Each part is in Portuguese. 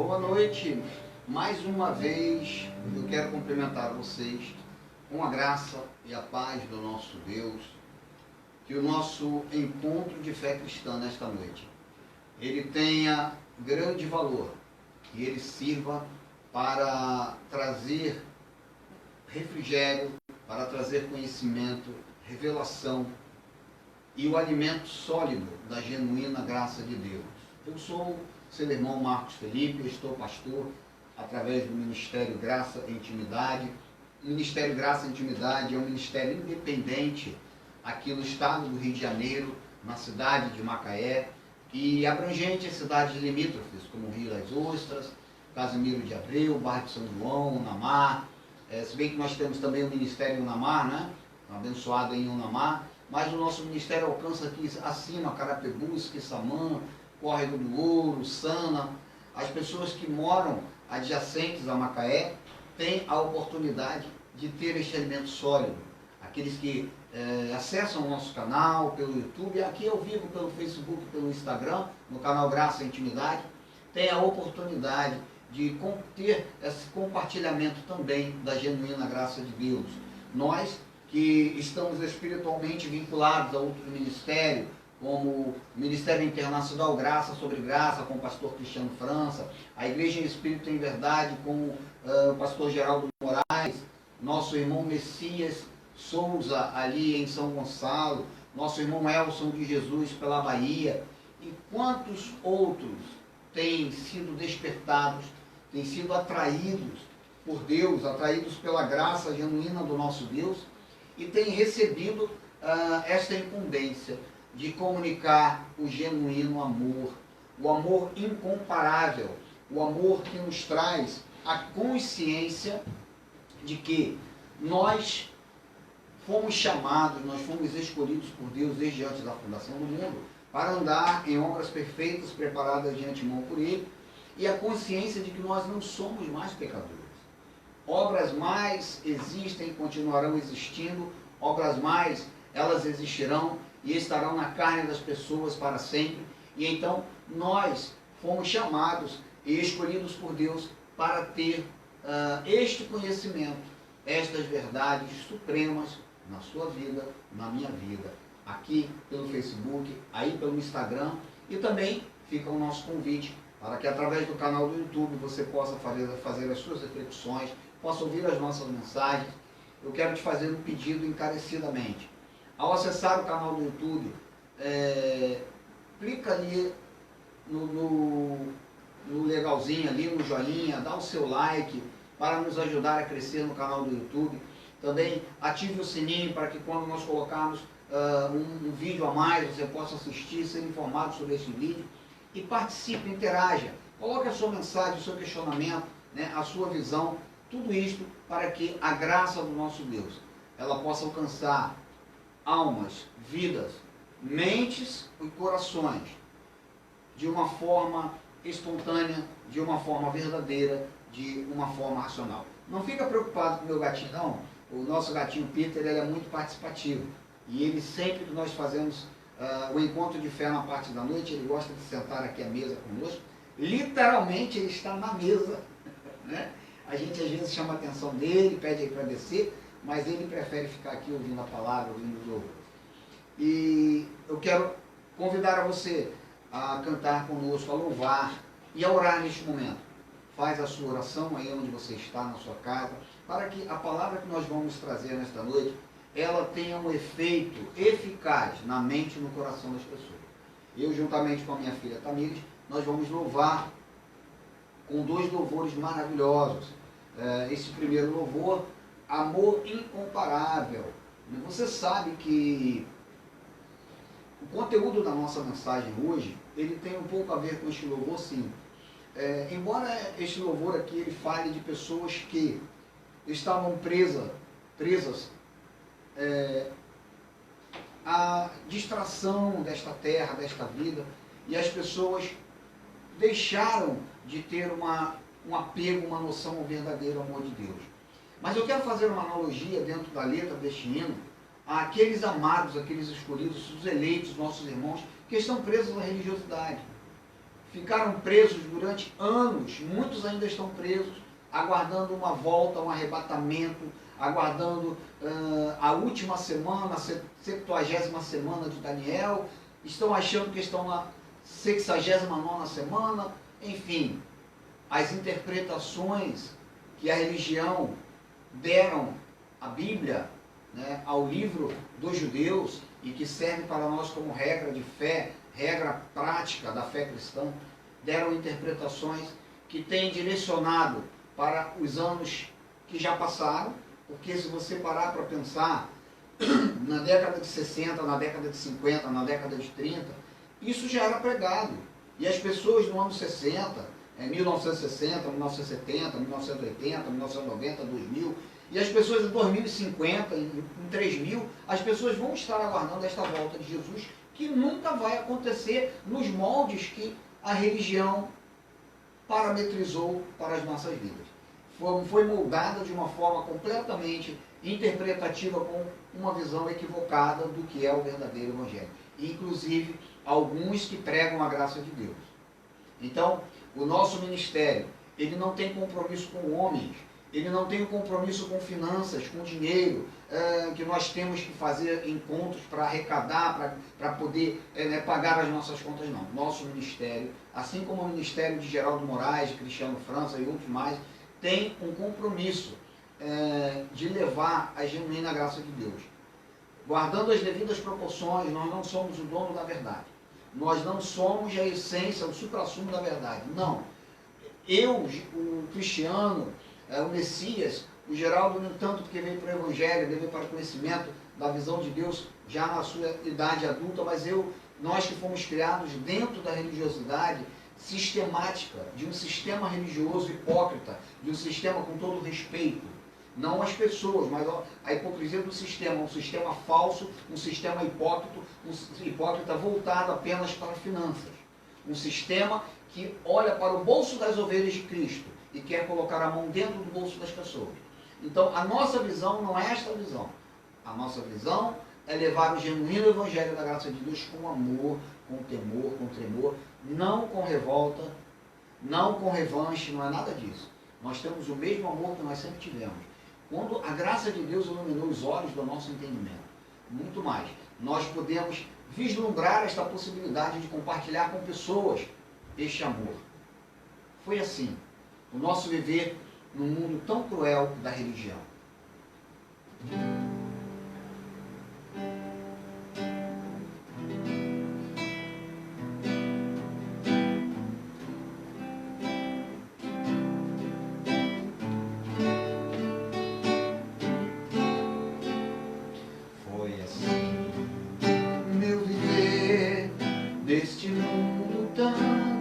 Boa noite. Mais uma vez eu quero cumprimentar vocês com a graça e a paz do nosso Deus, que o nosso encontro de fé cristã nesta noite, ele tenha grande valor, que ele sirva para trazer refrigério, para trazer conhecimento, revelação e o alimento sólido da genuína graça de Deus. Eu sou seu irmão Marcos Felipe, eu estou pastor através do Ministério Graça e Intimidade. O Ministério Graça e Intimidade é um ministério independente aqui no estado do Rio de Janeiro, na cidade de Macaé, e abrangente as cidades limítrofes, como Rio das Ostras, Casimiro de Abreu, Bairro de São João, Unamar, se bem que nós temos também o Ministério Unamar, né? Abençoado em Unamar, mas o nosso ministério alcança aqui acima, Carapebus, Quissamã, Córrego do Ouro, Sana. As pessoas que moram adjacentes a Macaé têm a oportunidade de ter este alimento sólido. Aqueles que acessam o nosso canal pelo YouTube, aqui ao vivo pelo Facebook, pelo Instagram, no canal Graça e Intimidade, têm a oportunidade de ter esse compartilhamento também da genuína graça de Deus. Nós que estamos espiritualmente vinculados a outro ministério, como o Ministério Internacional Graça sobre Graça, com o pastor Cristiano França, a Igreja em Espírito em Verdade, com o pastor Geraldo Moraes, nosso irmão Messias Souza, ali em São Gonçalo, nosso irmão Elson de Jesus pela Bahia, e quantos outros têm sido despertados, têm sido atraídos por Deus, atraídos pela graça genuína do nosso Deus, e têm recebido esta incumbência de comunicar o genuíno amor, o amor incomparável, o amor que nos traz a consciência de que nós fomos chamados, nós fomos escolhidos por Deus desde antes da fundação do mundo para andar em obras perfeitas preparadas de antemão por Ele, e a consciência de que nós não somos mais pecadores. Obras mais existem e continuarão existindo, obras mais elas existirão e estarão na carne das pessoas para sempre. E então nós fomos chamados e escolhidos por Deus para ter este conhecimento, estas verdades supremas na sua vida, na minha vida, aqui pelo Facebook, aí pelo Instagram, e também fica o nosso convite para que através do canal do YouTube você possa fazer as suas reflexões, possa ouvir as nossas mensagens. Eu quero te fazer um pedido encarecidamente. Ao acessar o canal do YouTube, clica ali no legalzinho ali, no joinha, dá o seu like para nos ajudar a crescer no canal do YouTube. Também ative o sininho para que quando nós colocarmos um vídeo a mais, você possa assistir, ser informado sobre esse vídeo. E participe, interaja, coloque a sua mensagem, o seu questionamento, né, a sua visão, tudo isto para que a graça do nosso Deus, ela possa alcançar almas, vidas, mentes e corações de uma forma espontânea, de uma forma verdadeira, de uma forma racional. Não fica preocupado com o meu gatinho, não. O nosso gatinho Peter, ele é muito participativo. E ele sempre que nós fazemos o encontro de fé na parte da noite, ele gosta de sentar aqui à mesa conosco. Literalmente ele está na mesa, né? A gente às vezes chama a atenção dele, pede ele para descer, mas ele prefere ficar aqui ouvindo a palavra, ouvindo os louvores. E eu quero convidar a você a cantar conosco, a louvar e a orar neste momento. Faz a sua oração aí onde você está, na sua casa, para que a palavra que nós vamos trazer nesta noite, ela tenha um efeito eficaz na mente e no coração das pessoas. Eu, juntamente com a minha filha Tamires, nós vamos louvar com 2 louvores maravilhosos. Esse primeiro louvor, Amor Incomparável. Você sabe que o conteúdo da nossa mensagem hoje, ele tem um pouco a ver com este louvor, sim. Embora este louvor aqui ele fale de pessoas que estavam presas à distração desta terra, desta vida, e as pessoas deixaram de ter um apego, uma noção ao verdadeiro amor de Deus. Mas eu quero fazer uma analogia dentro da letra deste hino àqueles amados, aqueles escolhidos, os eleitos, nossos irmãos, que estão presos à religiosidade. ficaram presos durante anos, muitos ainda estão presos, aguardando uma volta, um arrebatamento, aguardando a última semana, a 70ª semana de Daniel, estão achando que estão na 69ª semana, enfim, as interpretações que a religião deram à Bíblia, né, ao livro dos judeus, e que serve para nós como regra de fé, regra prática da fé cristã, deram interpretações que têm direcionado para os anos que já passaram, porque se você parar para pensar, na década de 60, na década de 50, na década de 30, isso já era pregado. E as pessoas no ano 60, 1960, 1970, 1980, 1990, 2000, e as pessoas em 2050, em 3000, as pessoas vão estar aguardando esta volta de Jesus, que nunca vai acontecer nos moldes que a religião parametrizou para as nossas vidas. Foi moldada de uma forma completamente interpretativa, com uma visão equivocada do que é o verdadeiro Evangelho. Inclusive, alguns que pregam a graça de Deus. Então, o nosso ministério, ele não tem compromisso com homens, ele não tem um compromisso com finanças, com dinheiro, que nós temos que fazer encontros para arrecadar, para poder pagar as nossas contas, não. Nosso ministério, assim como o ministério de Geraldo Moraes, de Cristiano França e outros mais, tem um compromisso de levar a genuína graça de Deus. Guardando as devidas proporções, nós não somos o dono da verdade. Nós não somos a essência, o suprassumo da verdade. Não. Eu, o Cristiano, o Messias, o Geraldo, no entanto, porque veio para o Evangelho, veio para o conhecimento da visão de Deus já na sua idade adulta, mas nós que fomos criados dentro da religiosidade sistemática, de um sistema religioso hipócrita, de um sistema com todo respeito, não as pessoas, mas a hipocrisia do sistema, um sistema falso, um sistema hipócrita voltado apenas para finanças, um sistema que olha para o bolso das ovelhas de Cristo e quer colocar a mão dentro do bolso das pessoas. Então, a nossa visão não é esta visão. A nossa visão é levar o genuíno Evangelho da graça de Deus com amor, com temor, com tremor, não com revolta, não com revanche, não é nada disso. Nós temos o mesmo amor que nós sempre tivemos. Quando a graça de Deus iluminou os olhos do nosso entendimento, muito mais, nós podemos vislumbrar esta possibilidade de compartilhar com pessoas este amor. Foi assim o nosso viver num mundo tão cruel da religião. Foi assim meu viver neste mundo tão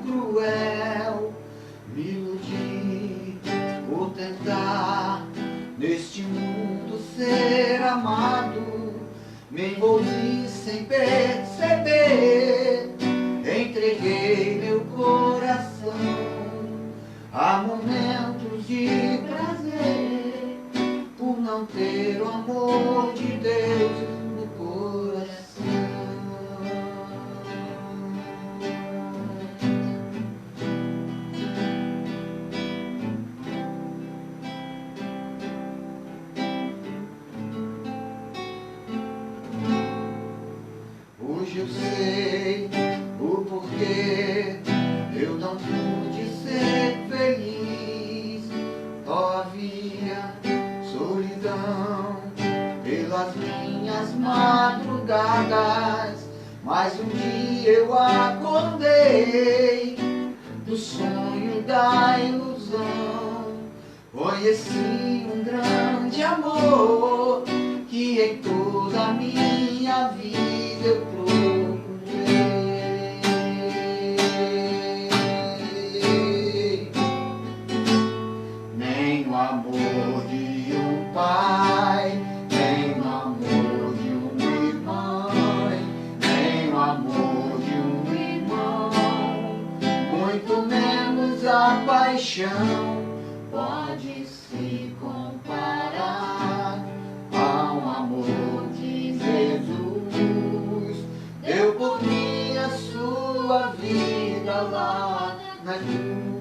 cruel. Me iludi por tentar neste mundo ser amado, me envolvi sem perceber, entreguei meu coração a momentos de prazer, por não ter o amor de Deus no coração. Hoje eu sei o porquê eu não pude ser feliz. Só havia solidão pelas minhas madrugadas, mas um dia eu acordei do sonho da ilusão. Conheci um grande amor que em toda a minha vida eu procurei. Nem o amor de um pai, nem o amor de uma irmã, nem o amor de um irmão, muito menos a paixão pode se comparar ao amor de Jesus. Deu por mim a sua vida lá na cruz.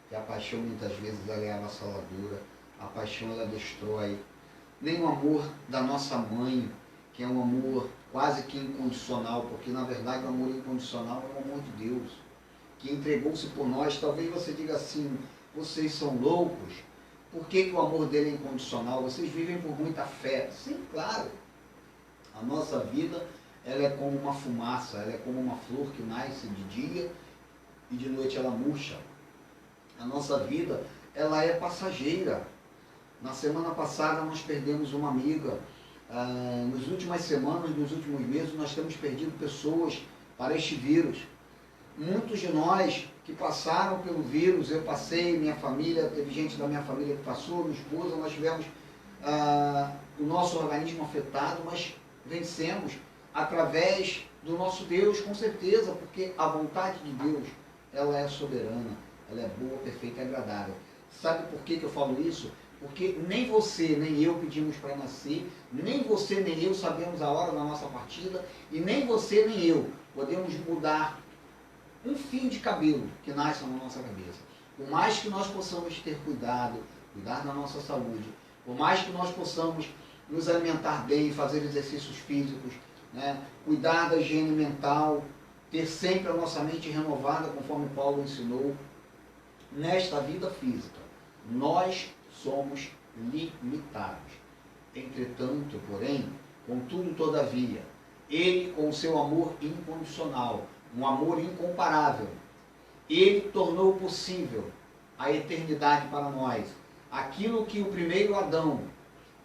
Que a paixão muitas vezes ela é avassaladora, a paixão ela destrói, nem o amor da nossa mãe, que é um amor quase que incondicional, porque na verdade o amor incondicional é o amor de Deus, que entregou-se por nós. Talvez você diga assim, vocês são loucos, por que o amor dele é incondicional? Vocês vivem por muita fé. Sim, claro, a nossa vida ela é como uma fumaça, ela é como uma flor que nasce de dia e de noite ela murcha. A nossa vida, ela é passageira. Na semana passada nós perdemos uma amiga. Nas últimas semanas, nos últimos meses, nós temos perdido pessoas para este vírus. Muitos de nós que passaram pelo vírus, eu passei, minha família, teve gente da minha família que passou, minha esposa, nós tivemos o nosso organismo afetado, mas vencemos através do nosso Deus, com certeza, porque a vontade de Deus, ela é soberana. Ela é boa, perfeita e agradável. Sabe por que eu falo isso? Porque nem você, nem eu pedimos para nascer, nem você, nem eu sabemos a hora da nossa partida, e nem você, nem eu podemos mudar um fio de cabelo que nasce na nossa cabeça. Por mais que nós possamos ter cuidado, cuidar da nossa saúde, por mais que nós possamos nos alimentar bem, fazer exercícios físicos, né, cuidar da higiene mental, ter sempre a nossa mente renovada, conforme Paulo ensinou, nesta vida física, nós somos limitados. Entretanto, porém, contudo, todavia, Ele, com o seu amor incondicional, um amor incomparável, Ele tornou possível a eternidade para nós. Aquilo que o primeiro Adão,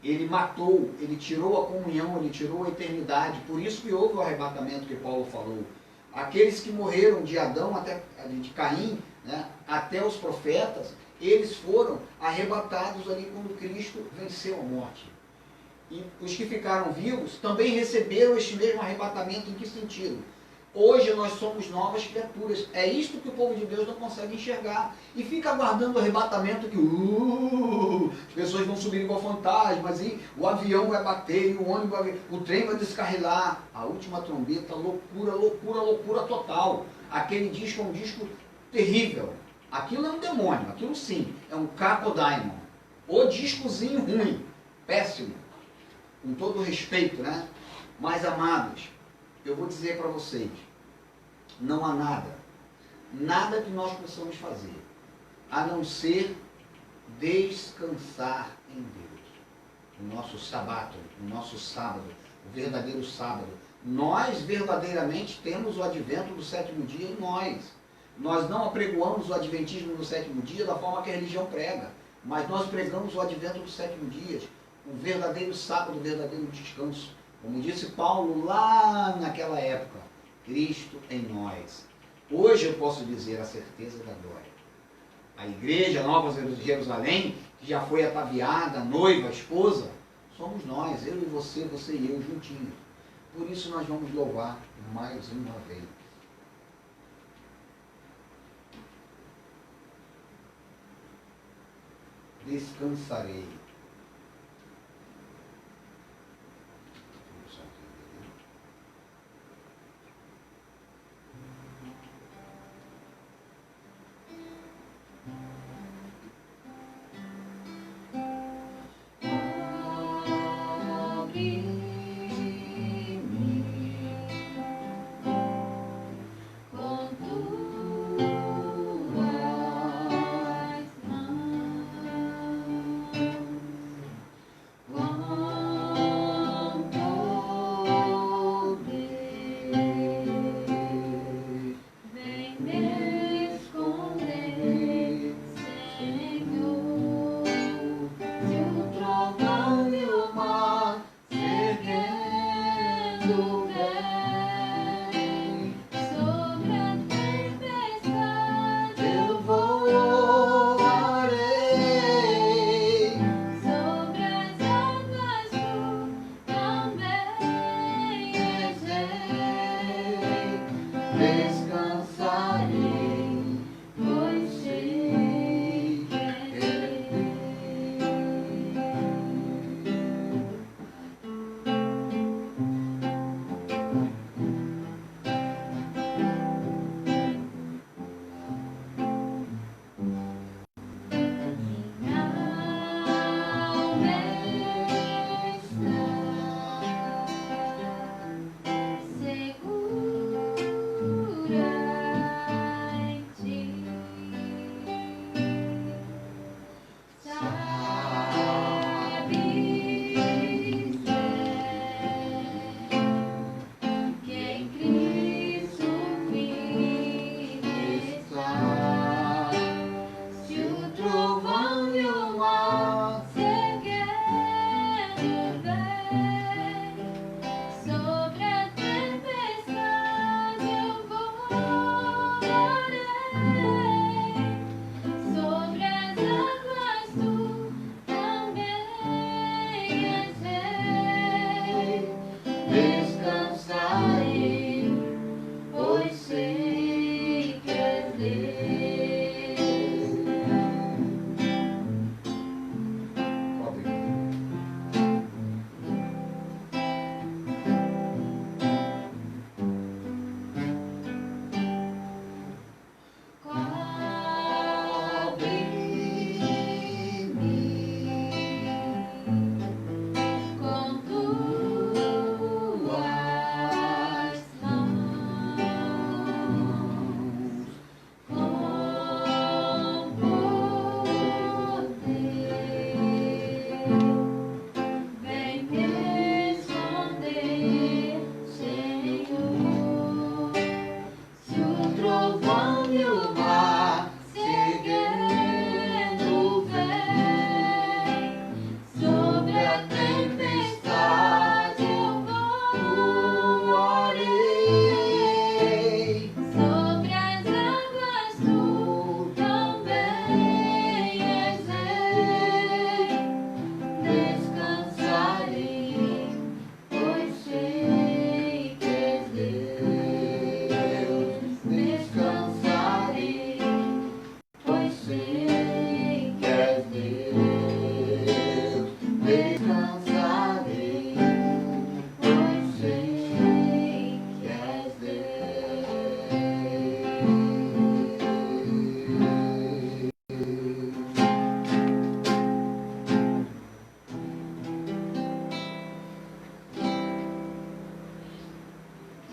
ele matou, ele tirou a comunhão, ele tirou a eternidade. Por isso que houve o arrebatamento que Paulo falou. Aqueles que morreram de Adão, até de Caim, né, até os profetas, eles foram arrebatados ali quando Cristo venceu a morte. E os que ficaram vivos também receberam este mesmo arrebatamento. Em que sentido? Hoje nós somos novas criaturas. É isto que o povo de Deus não consegue enxergar. E fica aguardando o arrebatamento que as pessoas vão subir igual fantasmas, e o avião vai bater, e o ônibus vai, o trem vai descarrilar. A última trombeta, loucura, loucura, loucura total. Aquele disco é um disco terrível. Aquilo é um demônio, aquilo sim, é um capodaimon. O discozinho ruim, péssimo, com todo respeito, né? Mas, amados, eu vou dizer para vocês, não há nada que nós possamos fazer, a não ser descansar em Deus. O nosso sabato, o nosso sábado, o verdadeiro sábado. Nós verdadeiramente temos o advento do sétimo dia em nós. Nós não apregoamos o adventismo no sétimo dia da forma que a religião prega, mas nós pregamos o advento do sétimo dia, o verdadeiro sábado, o verdadeiro descanso. Como disse Paulo lá naquela época, Cristo em nós. Hoje eu posso dizer a certeza da glória. A igreja Nova Jerusalém, que já foi ataviada, noiva, esposa, somos nós, eu e você e eu juntinhos. Por isso nós vamos louvar mais uma vez. Descansarei.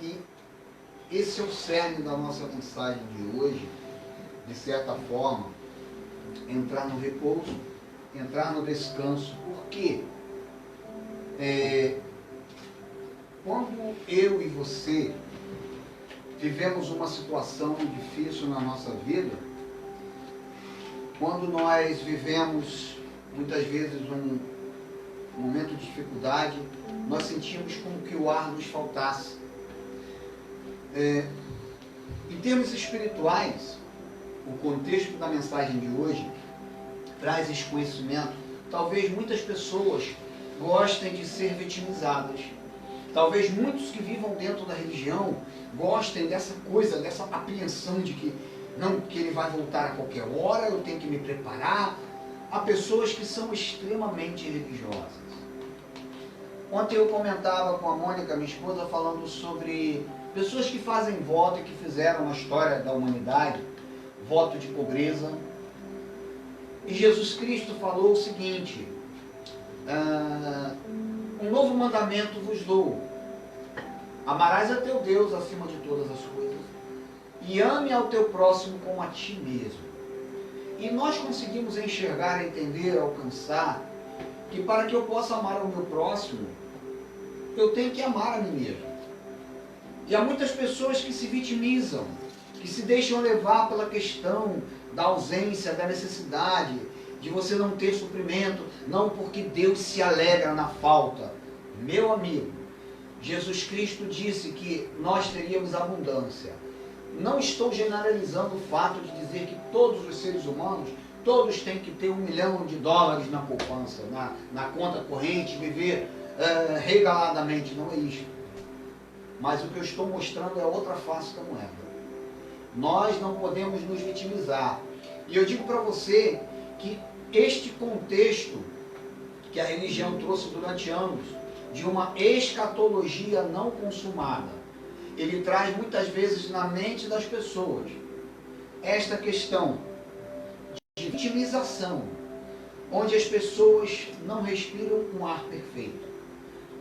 E esse é o cerne da nossa mensagem de hoje, de certa forma, entrar no repouso, entrar no descanso. Por quê? Quando eu e você vivemos uma situação difícil na nossa vida, quando nós vivemos muitas vezes um momento de dificuldade, nós sentimos como que o ar nos faltasse. Em termos espirituais, o contexto da mensagem de hoje traz esse conhecimento. Talvez muitas pessoas gostem de ser vitimizadas. Talvez muitos que vivam dentro da religião gostem dessa coisa, dessa apreensão de que não, que ele vai voltar a qualquer hora, eu tenho que me preparar. Há pessoas que são extremamente religiosas. Ontem eu comentava com a Mônica, minha esposa, falando sobre pessoas que fazem voto e que fizeram na história da humanidade, voto de pobreza. E Jesus Cristo falou o seguinte: um novo mandamento vos dou, amarás a teu Deus acima de todas as coisas, e ame ao teu próximo como a ti mesmo. E nós conseguimos enxergar, entender, alcançar, que para que eu possa amar o meu próximo, eu tenho que amar a mim mesmo. E há muitas pessoas que se vitimizam, que se deixam levar pela questão da ausência, da necessidade, de você não ter suprimento, não porque Deus se alegra na falta. Meu amigo, Jesus Cristo disse que nós teríamos abundância. Não estou generalizando o fato de dizer que todos os seres humanos, todos têm que ter $1 milhão na poupança, na conta corrente, viver regaladamente, não é isso. Mas o que eu estou mostrando é outra face da moeda. Nós não podemos nos vitimizar. E eu digo para você que este contexto que a religião trouxe durante anos, de uma escatologia não consumada, ele traz muitas vezes na mente das pessoas esta questão de vitimização, onde as pessoas não respiram um ar perfeito.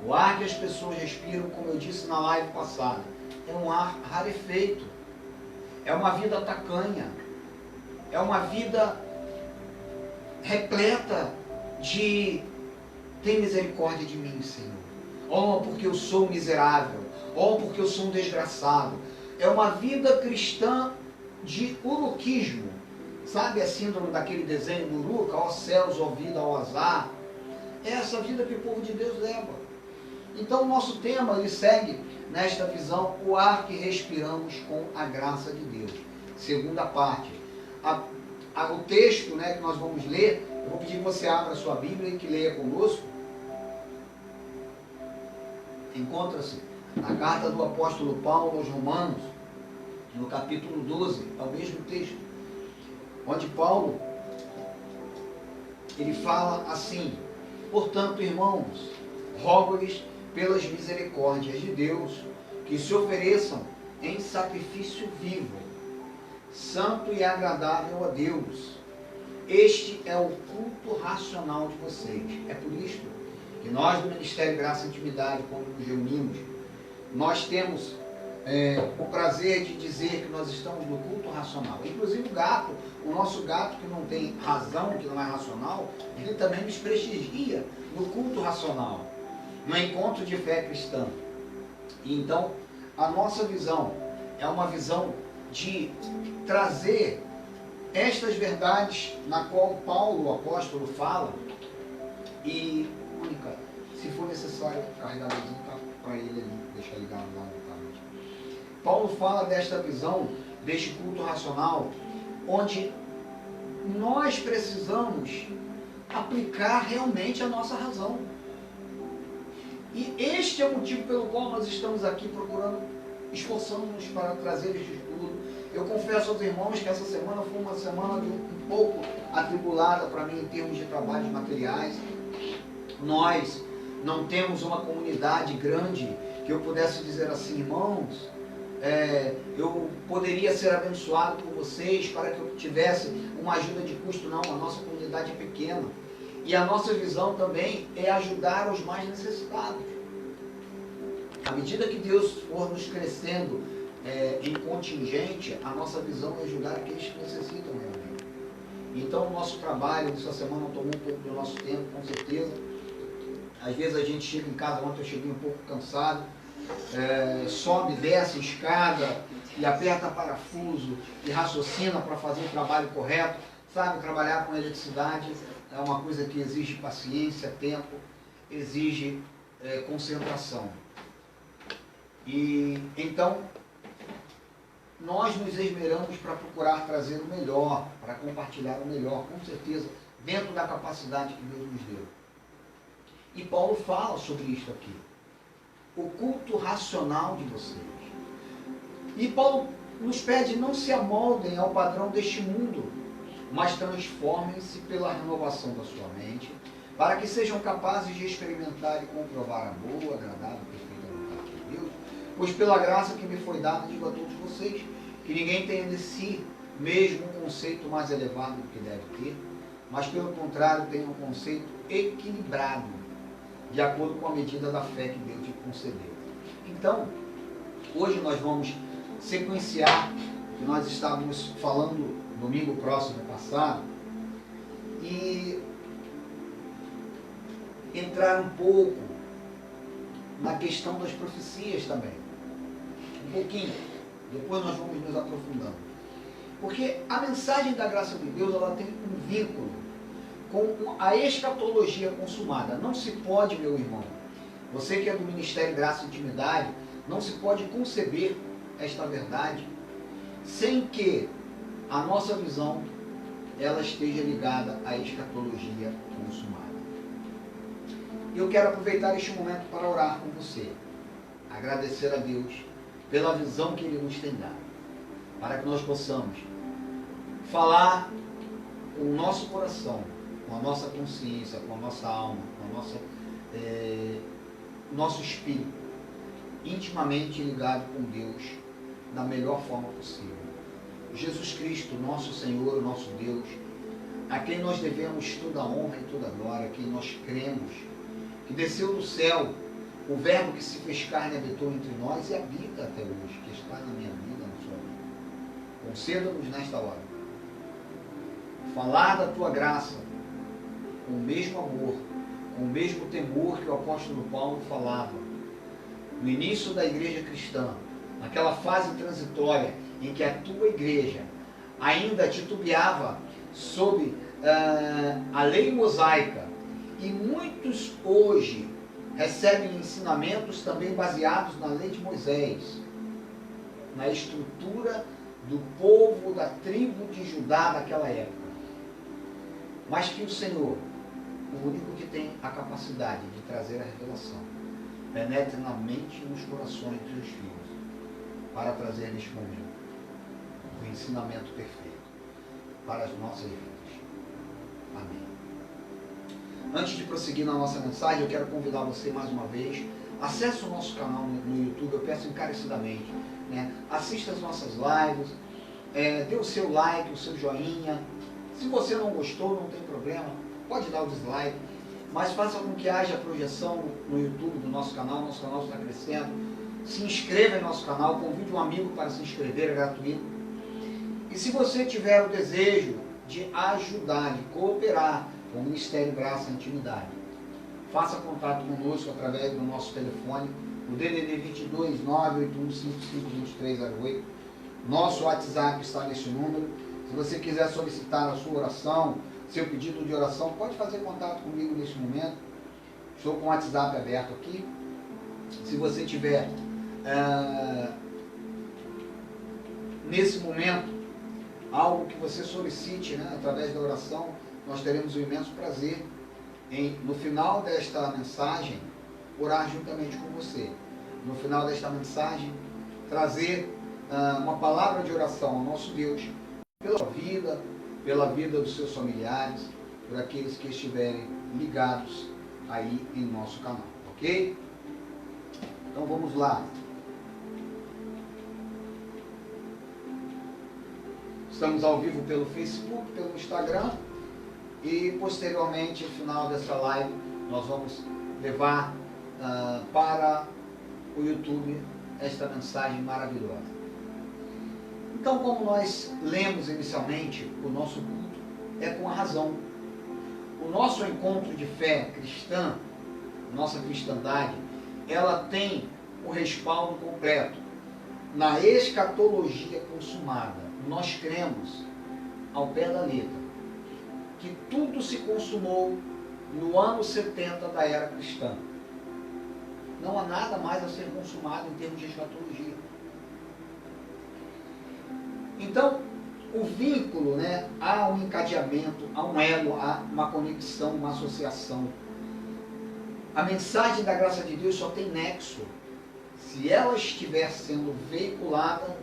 O ar que as pessoas respiram, como eu disse na live passada, é um ar rarefeito. É uma vida tacanha. É uma vida repleta de tem misericórdia de mim, Senhor. Oh, porque eu sou miserável. Oh, porque eu sou um desgraçado. É uma vida cristã de uruquismo. Sabe a síndrome daquele desenho do Uruca? Ó céus, ó vida, ó azar. É essa vida que o povo de Deus leva. Então o nosso tema, ele segue nesta visão, o ar que respiramos com a graça de Deus. Segunda parte. O texto, né, que nós vamos ler, eu vou pedir que você abra a sua Bíblia e que leia conosco. Encontra-se na carta do apóstolo Paulo aos Romanos, no capítulo 12, é o mesmo texto, onde Paulo, ele fala assim: portanto, irmãos, rogo-lhes pelas misericórdias de Deus, que se ofereçam em sacrifício vivo, santo e agradável a Deus. Este é o culto racional de vocês. É por isto que nós do Ministério Graça e Intimidade, quando nos reunimos, nós temos o prazer de dizer que nós estamos no culto racional. Inclusive o nosso gato que não tem razão, que não é racional, ele também nos prestigia no culto racional, no encontro de fé cristã. E então, a nossa visão é uma visão de trazer estas verdades na qual Paulo, o apóstolo, fala. E, Mônica, se for necessário carregar a luzinha para ele ali, deixar ligado lá no tablet. Paulo fala desta visão, deste culto racional, onde nós precisamos aplicar realmente a nossa razão. E este é o motivo pelo qual nós estamos aqui procurando, esforçando-nos para trazer este estudo. Eu confesso aos irmãos que essa semana foi uma semana um pouco atribulada para mim em termos de trabalhos materiais. Nós não temos uma comunidade grande que eu pudesse dizer assim: irmãos, eu poderia ser abençoado por vocês para que eu tivesse uma ajuda de custo. Não, a nossa comunidade é pequena. E a nossa visão também é ajudar os mais necessitados. À medida que Deus for nos crescendo em contingente, a nossa visão é ajudar aqueles que necessitam realmente. Então, o nosso trabalho, essa semana tomou um pouco do nosso tempo, com certeza. Às vezes a gente chega em casa, ontem eu cheguei um pouco cansado, sobe, desce escada e aperta parafuso e raciocina para fazer o trabalho correto. Sabe, trabalhar com eletricidade é uma coisa que exige paciência, tempo, exige concentração. E então, nós nos esmeramos para procurar trazer o melhor, para compartilhar o melhor, com certeza, dentro da capacidade que Deus nos deu. E Paulo fala sobre isso aqui. O culto racional de vocês. E Paulo nos pede: não se amoldem ao padrão deste mundo, mas transformem-se pela renovação da sua mente, para que sejam capazes de experimentar e comprovar a boa, agradável e perfeita vontade de Deus. Pois pela graça que me foi dada, digo a todos vocês, que ninguém tenha de si mesmo um conceito mais elevado do que deve ter, mas pelo contrário tenha um conceito equilibrado, de acordo com a medida da fé que Deus lhe concedeu. Então, hoje nós vamos sequenciar o que nós estávamos falando domingo próximo passado e entrar um pouco na questão das profecias também. Um pouquinho. Depois nós vamos nos aprofundando. Porque a mensagem da graça de Deus, ela tem um vínculo com a escatologia consumada. Não se pode, meu irmão, você que é do Ministério Graça e Intimidade, não se pode conceber esta verdade sem que a nossa visão ela esteja ligada à escatologia consumada. Eu quero aproveitar este momento para orar com você, agradecer a Deus pela visão que Ele nos tem dado, para que nós possamos falar com o nosso coração, com a nossa consciência, com a nossa alma, com o nosso espírito, intimamente ligado com Deus, da melhor forma possível. Jesus Cristo, nosso Senhor, nosso Deus, a quem nós devemos toda a honra e toda a glória, a quem nós cremos, que desceu do céu, o Verbo que se fez carne habitou entre nós e habita até hoje, que está na minha vida, na sua vida. Conceda-nos nesta hora falar da tua graça com o mesmo amor, com o mesmo temor que o apóstolo Paulo falava no início da igreja cristã, naquela fase transitória em que a tua igreja ainda titubeava sob a lei mosaica, e muitos hoje recebem ensinamentos também baseados na lei de Moisés, na estrutura do povo da tribo de Judá daquela época. Mas que o Senhor, o único que tem a capacidade de trazer a revelação, penetre na mente e nos corações dos seus filhos, para trazer neste momento o ensinamento perfeito para as nossas vidas. Amém. Antes de prosseguir na nossa mensagem, eu quero convidar você mais uma vez, acesse o nosso canal no YouTube, eu peço encarecidamente, assista as nossas lives, dê o seu like, o seu joinha. Se você não gostou, não tem problema, pode dar o dislike, mas faça com que haja projeção no YouTube do nosso canal está crescendo. Se inscreva em nosso canal, convide um amigo para se inscrever, é gratuito. E se você tiver o desejo de ajudar, de cooperar com o Ministério Graça e Intimidade, faça contato conosco através do nosso telefone, o DDD 22 981552308. Nosso WhatsApp está nesse número. Se você quiser solicitar a sua oração, seu pedido de oração, pode fazer contato comigo nesse momento. Estou com o WhatsApp aberto aqui. Se você tiver nesse momento algo que você solicite, através da oração, nós teremos um imenso prazer em, no final desta mensagem, orar juntamente com você. No final desta mensagem, trazer uma palavra de oração ao nosso Deus, pela sua vida, pela vida dos seus familiares, por aqueles que estiverem ligados aí em nosso canal, ok? Então vamos lá. Estamos ao vivo pelo Facebook, pelo Instagram, e posteriormente, no final dessa live, nós vamos levar para o YouTube esta mensagem maravilhosa. Então, como nós lemos inicialmente, o nosso culto é com a razão. O nosso encontro de fé cristã, nossa cristandade, ela tem o respaldo completo na escatologia consumada. Nós cremos, ao pé da letra, que tudo se consumou no ano 70 da era cristã. Não há nada mais a ser consumado em termos de escatologia. Então, o vínculo, né, há um encadeamento, há um elo, há uma conexão, uma associação. A mensagem da graça de Deus só tem nexo se ela estiver sendo veiculada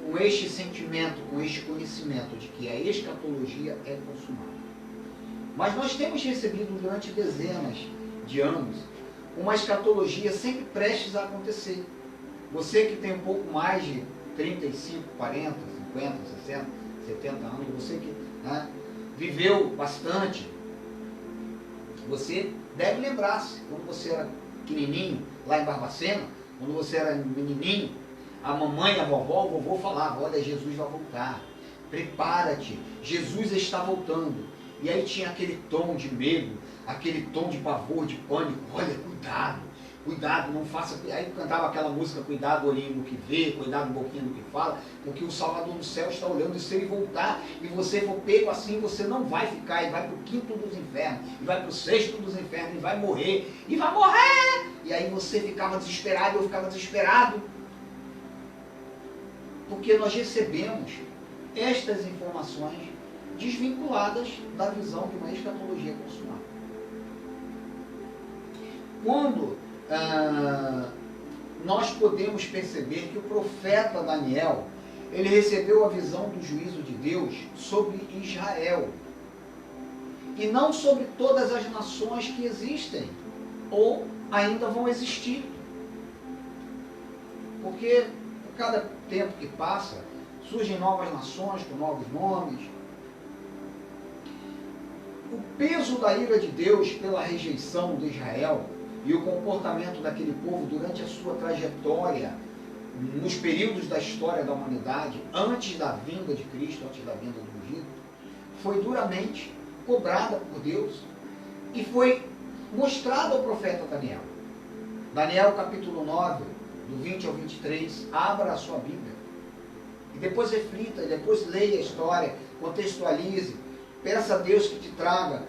com este sentimento, com este conhecimento de que a escatologia é consumada. Mas nós temos recebido durante dezenas de anos uma escatologia sempre prestes a acontecer. Você que tem um pouco mais de 35, 40, 50, 60, 70 anos, você que, né, viveu bastante, você deve lembrar-se, quando você era pequenininho, lá em Barbacena, quando você era menininho, a mamãe, a vovó, o vovô falava, olha, Jesus vai voltar, prepara-te, Jesus está voltando. E aí tinha aquele tom de medo, aquele tom de pavor, de pânico, olha, cuidado, cuidado, não faça... Aí cantava aquela música, cuidado olhinho no que vê, cuidado boquinha no que fala, porque o Salvador do céu está olhando, e se ele voltar e você for pego assim, você não vai ficar, e vai para o quinto dos infernos, e vai para o sexto dos infernos, e vai morrer, e vai morrer! E aí você ficava desesperado, eu ficava desesperado, porque nós recebemos estas informações desvinculadas da visão de uma escatologia consumada. Quando nós podemos perceber que o profeta Daniel, ele recebeu a visão do juízo de Deus sobre Israel, e não sobre todas as nações que existem, ou ainda vão existir. Porque a cada tempo que passa, surgem novas nações com novos nomes. O peso da ira de Deus pela rejeição de Israel e o comportamento daquele povo durante a sua trajetória, nos períodos da história da humanidade, antes da vinda de Cristo, antes da vinda do ungido, foi duramente cobrada por Deus e foi mostrada ao profeta Daniel. Daniel capítulo 9, do 20 ao 23, abra a sua Bíblia e depois reflita, depois leia a história, contextualize, peça a Deus que te traga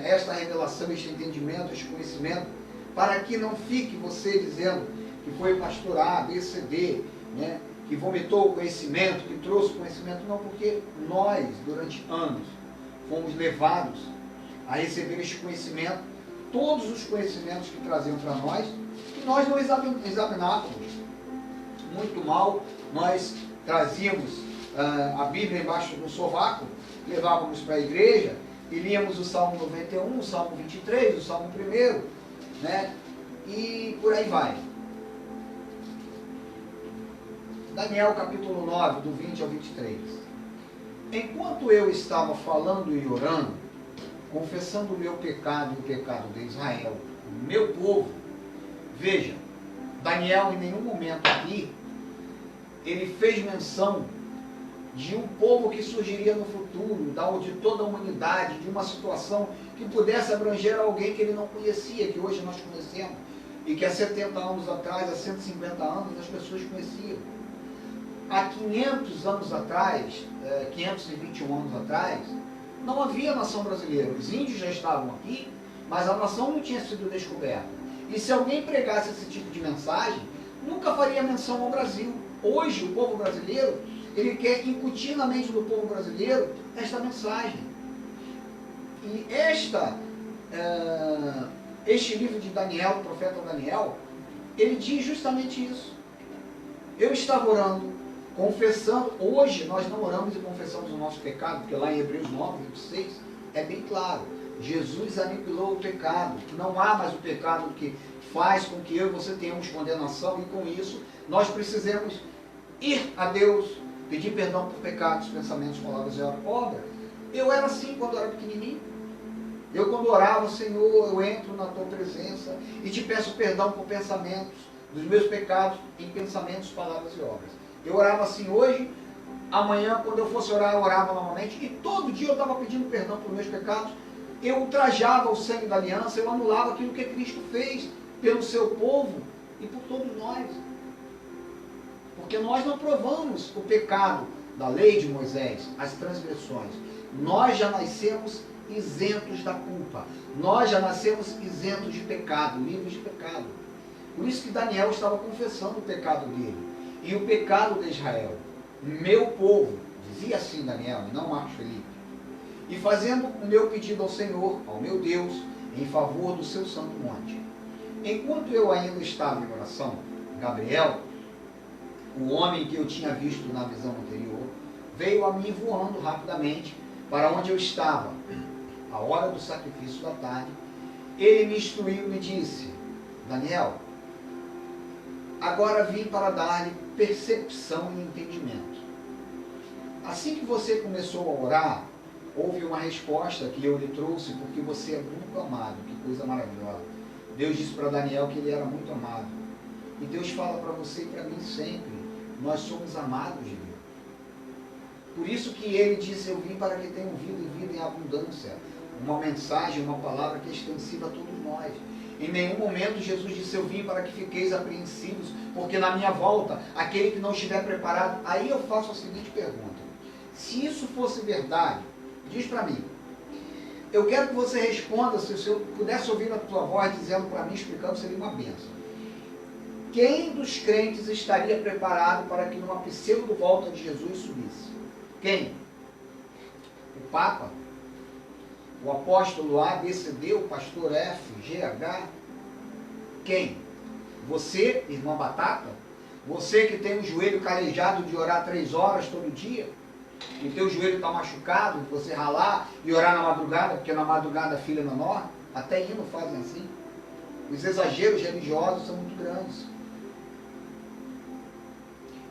esta revelação, este entendimento, este conhecimento, para que não fique você dizendo que foi o pastor A, B, C, D, né, que vomitou o conhecimento, que trouxe o conhecimento. Não, porque nós, durante anos, fomos levados a receber este conhecimento, todos os conhecimentos que traziam para nós, e nós não examinávamos. Muito mal, nós trazíamos a Bíblia embaixo do sovaco, levávamos para a igreja e líamos o Salmo 91, o Salmo 23, o Salmo 1, né? E por aí vai. Daniel capítulo 9, do 20 ao 23. Enquanto eu estava falando e orando, confessando o meu pecado e o pecado de Israel, o meu povo, veja, Daniel em nenhum momento aqui, ele fez menção de um povo que surgiria no futuro, de toda a humanidade, de uma situação que pudesse abranger alguém que ele não conhecia, que hoje nós conhecemos, e que há 70 anos atrás, há 150 anos, as pessoas conheciam. Há 500 anos atrás, 521 anos atrás, não havia nação brasileira. Os índios já estavam aqui, mas a nação não tinha sido descoberta. E se alguém pregasse esse tipo de mensagem, nunca faria menção ao Brasil. Hoje, o povo brasileiro, ele quer incutir na mente do povo brasileiro esta mensagem. E este livro de Daniel, o profeta Daniel, ele diz justamente isso. Eu estava orando, confessando. Hoje nós não oramos e confessamos o nosso pecado, porque lá em Hebreus 9, 26, é bem claro. Jesus aniquilou o pecado. Não há mais o pecado que faz com que eu e você tenhamos condenação, e com isso nós precisamos ir a Deus, pedir perdão por pecados, pensamentos, palavras e obras. Eu era assim quando eu era pequenininho. Eu, quando orava, Senhor, eu entro na tua presença e te peço perdão por pensamentos, dos meus pecados em pensamentos, palavras e obras. Eu orava assim hoje, amanhã, quando eu fosse orar, eu orava novamente, e todo dia eu estava pedindo perdão por meus pecados. Eu ultrajava o sangue da aliança, eu anulava aquilo que Cristo fez pelo seu povo e por todos nós. Porque nós não provamos o pecado da lei de Moisés, as transgressões. Nós já nascemos isentos da culpa. Nós já nascemos isentos de pecado, livres de pecado. Por isso que Daniel estava confessando o pecado dele e o pecado de Israel. Meu povo, dizia assim Daniel, e não Marcos Felipe, e fazendo o meu pedido ao Senhor, ao meu Deus, em favor do seu santo monte. Enquanto eu ainda estava em oração, Gabriel, o homem que eu tinha visto na visão anterior, veio a mim voando rapidamente para onde eu estava. A hora do sacrifício da tarde, ele me instruiu e me disse: Daniel, agora vim para dar-lhe percepção e entendimento. Assim que você começou a orar, houve uma resposta que eu lhe trouxe, porque você é muito amado. Que coisa maravilhosa. Deus disse para Daniel que ele era muito amado. E Deus fala para você e para mim sempre: nós somos amados de Deus. Por isso que ele disse: eu vim para que tenham vida e vida em abundância. Uma mensagem, uma palavra que é extensiva a todos nós. Em nenhum momento Jesus disse: eu vim para que fiqueis apreensivos, porque na minha volta, aquele que não estiver preparado. Aí eu faço a seguinte pergunta: se isso fosse verdade, diz para mim. Eu quero que você responda, se eu pudesse ouvir a tua voz dizendo para mim, explicando, seria uma bênção. Quem dos crentes estaria preparado para que numa pseudo volta de Jesus subisse? Quem? O Papa? O apóstolo A, B, C, D, o pastor F, G, H? Quem? Você, irmã Batata? Você que tem o joelho calejado de orar 3 horas todo dia? E o teu joelho está machucado, de você ralar e orar na madrugada, porque na madrugada a filha é menor? Até hino fazem assim. Os exageros religiosos são muito grandes.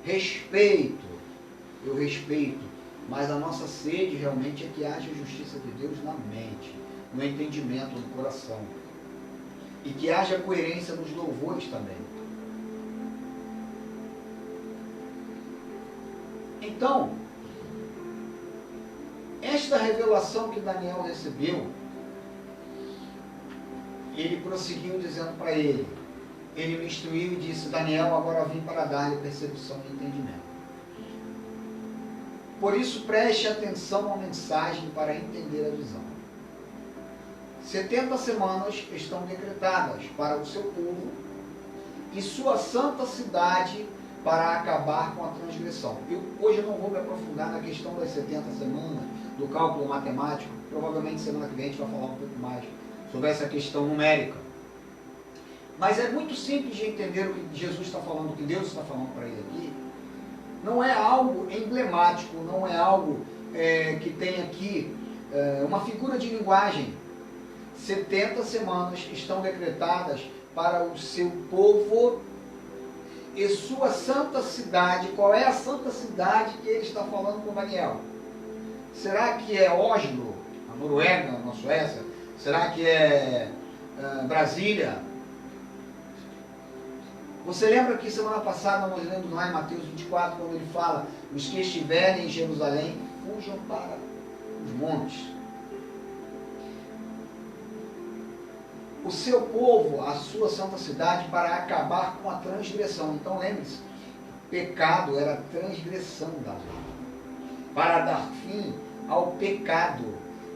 Respeito, eu respeito, mas a nossa sede realmente é que haja justiça de Deus na mente, no entendimento, no coração. E que haja coerência nos louvores também. Então, esta revelação que Daniel recebeu, ele prosseguiu dizendo para ele me instruiu e disse: Daniel, agora vim para dar-lhe percepção e entendimento. Por isso, preste atenção à mensagem para entender a visão. 70 semanas estão decretadas para o seu povo e sua santa cidade para acabar com a transgressão. Hoje eu não vou me aprofundar na questão das 70 semanas, do cálculo matemático. Provavelmente semana que vem a gente vai falar um pouco mais sobre essa questão numérica. Mas é muito simples de entender o que Jesus está falando, o que Deus está falando para ele aqui. Não é algo emblemático, não é algo que tem aqui uma figura de linguagem. 70 semanas estão decretadas para o seu povo e sua santa cidade. Qual é a santa cidade que ele está falando com Daniel? Será que é Oslo, a Noruega, na Suécia? Será que é Brasília? Você lembra que semana passada nós lemos lá em Mateus 24, quando ele fala: os que estiverem em Jerusalém, fujam para os montes. O seu povo, a sua santa cidade, para acabar com a transgressão. Então lembre-se, pecado era transgressão da lei. Para dar fim ao pecado,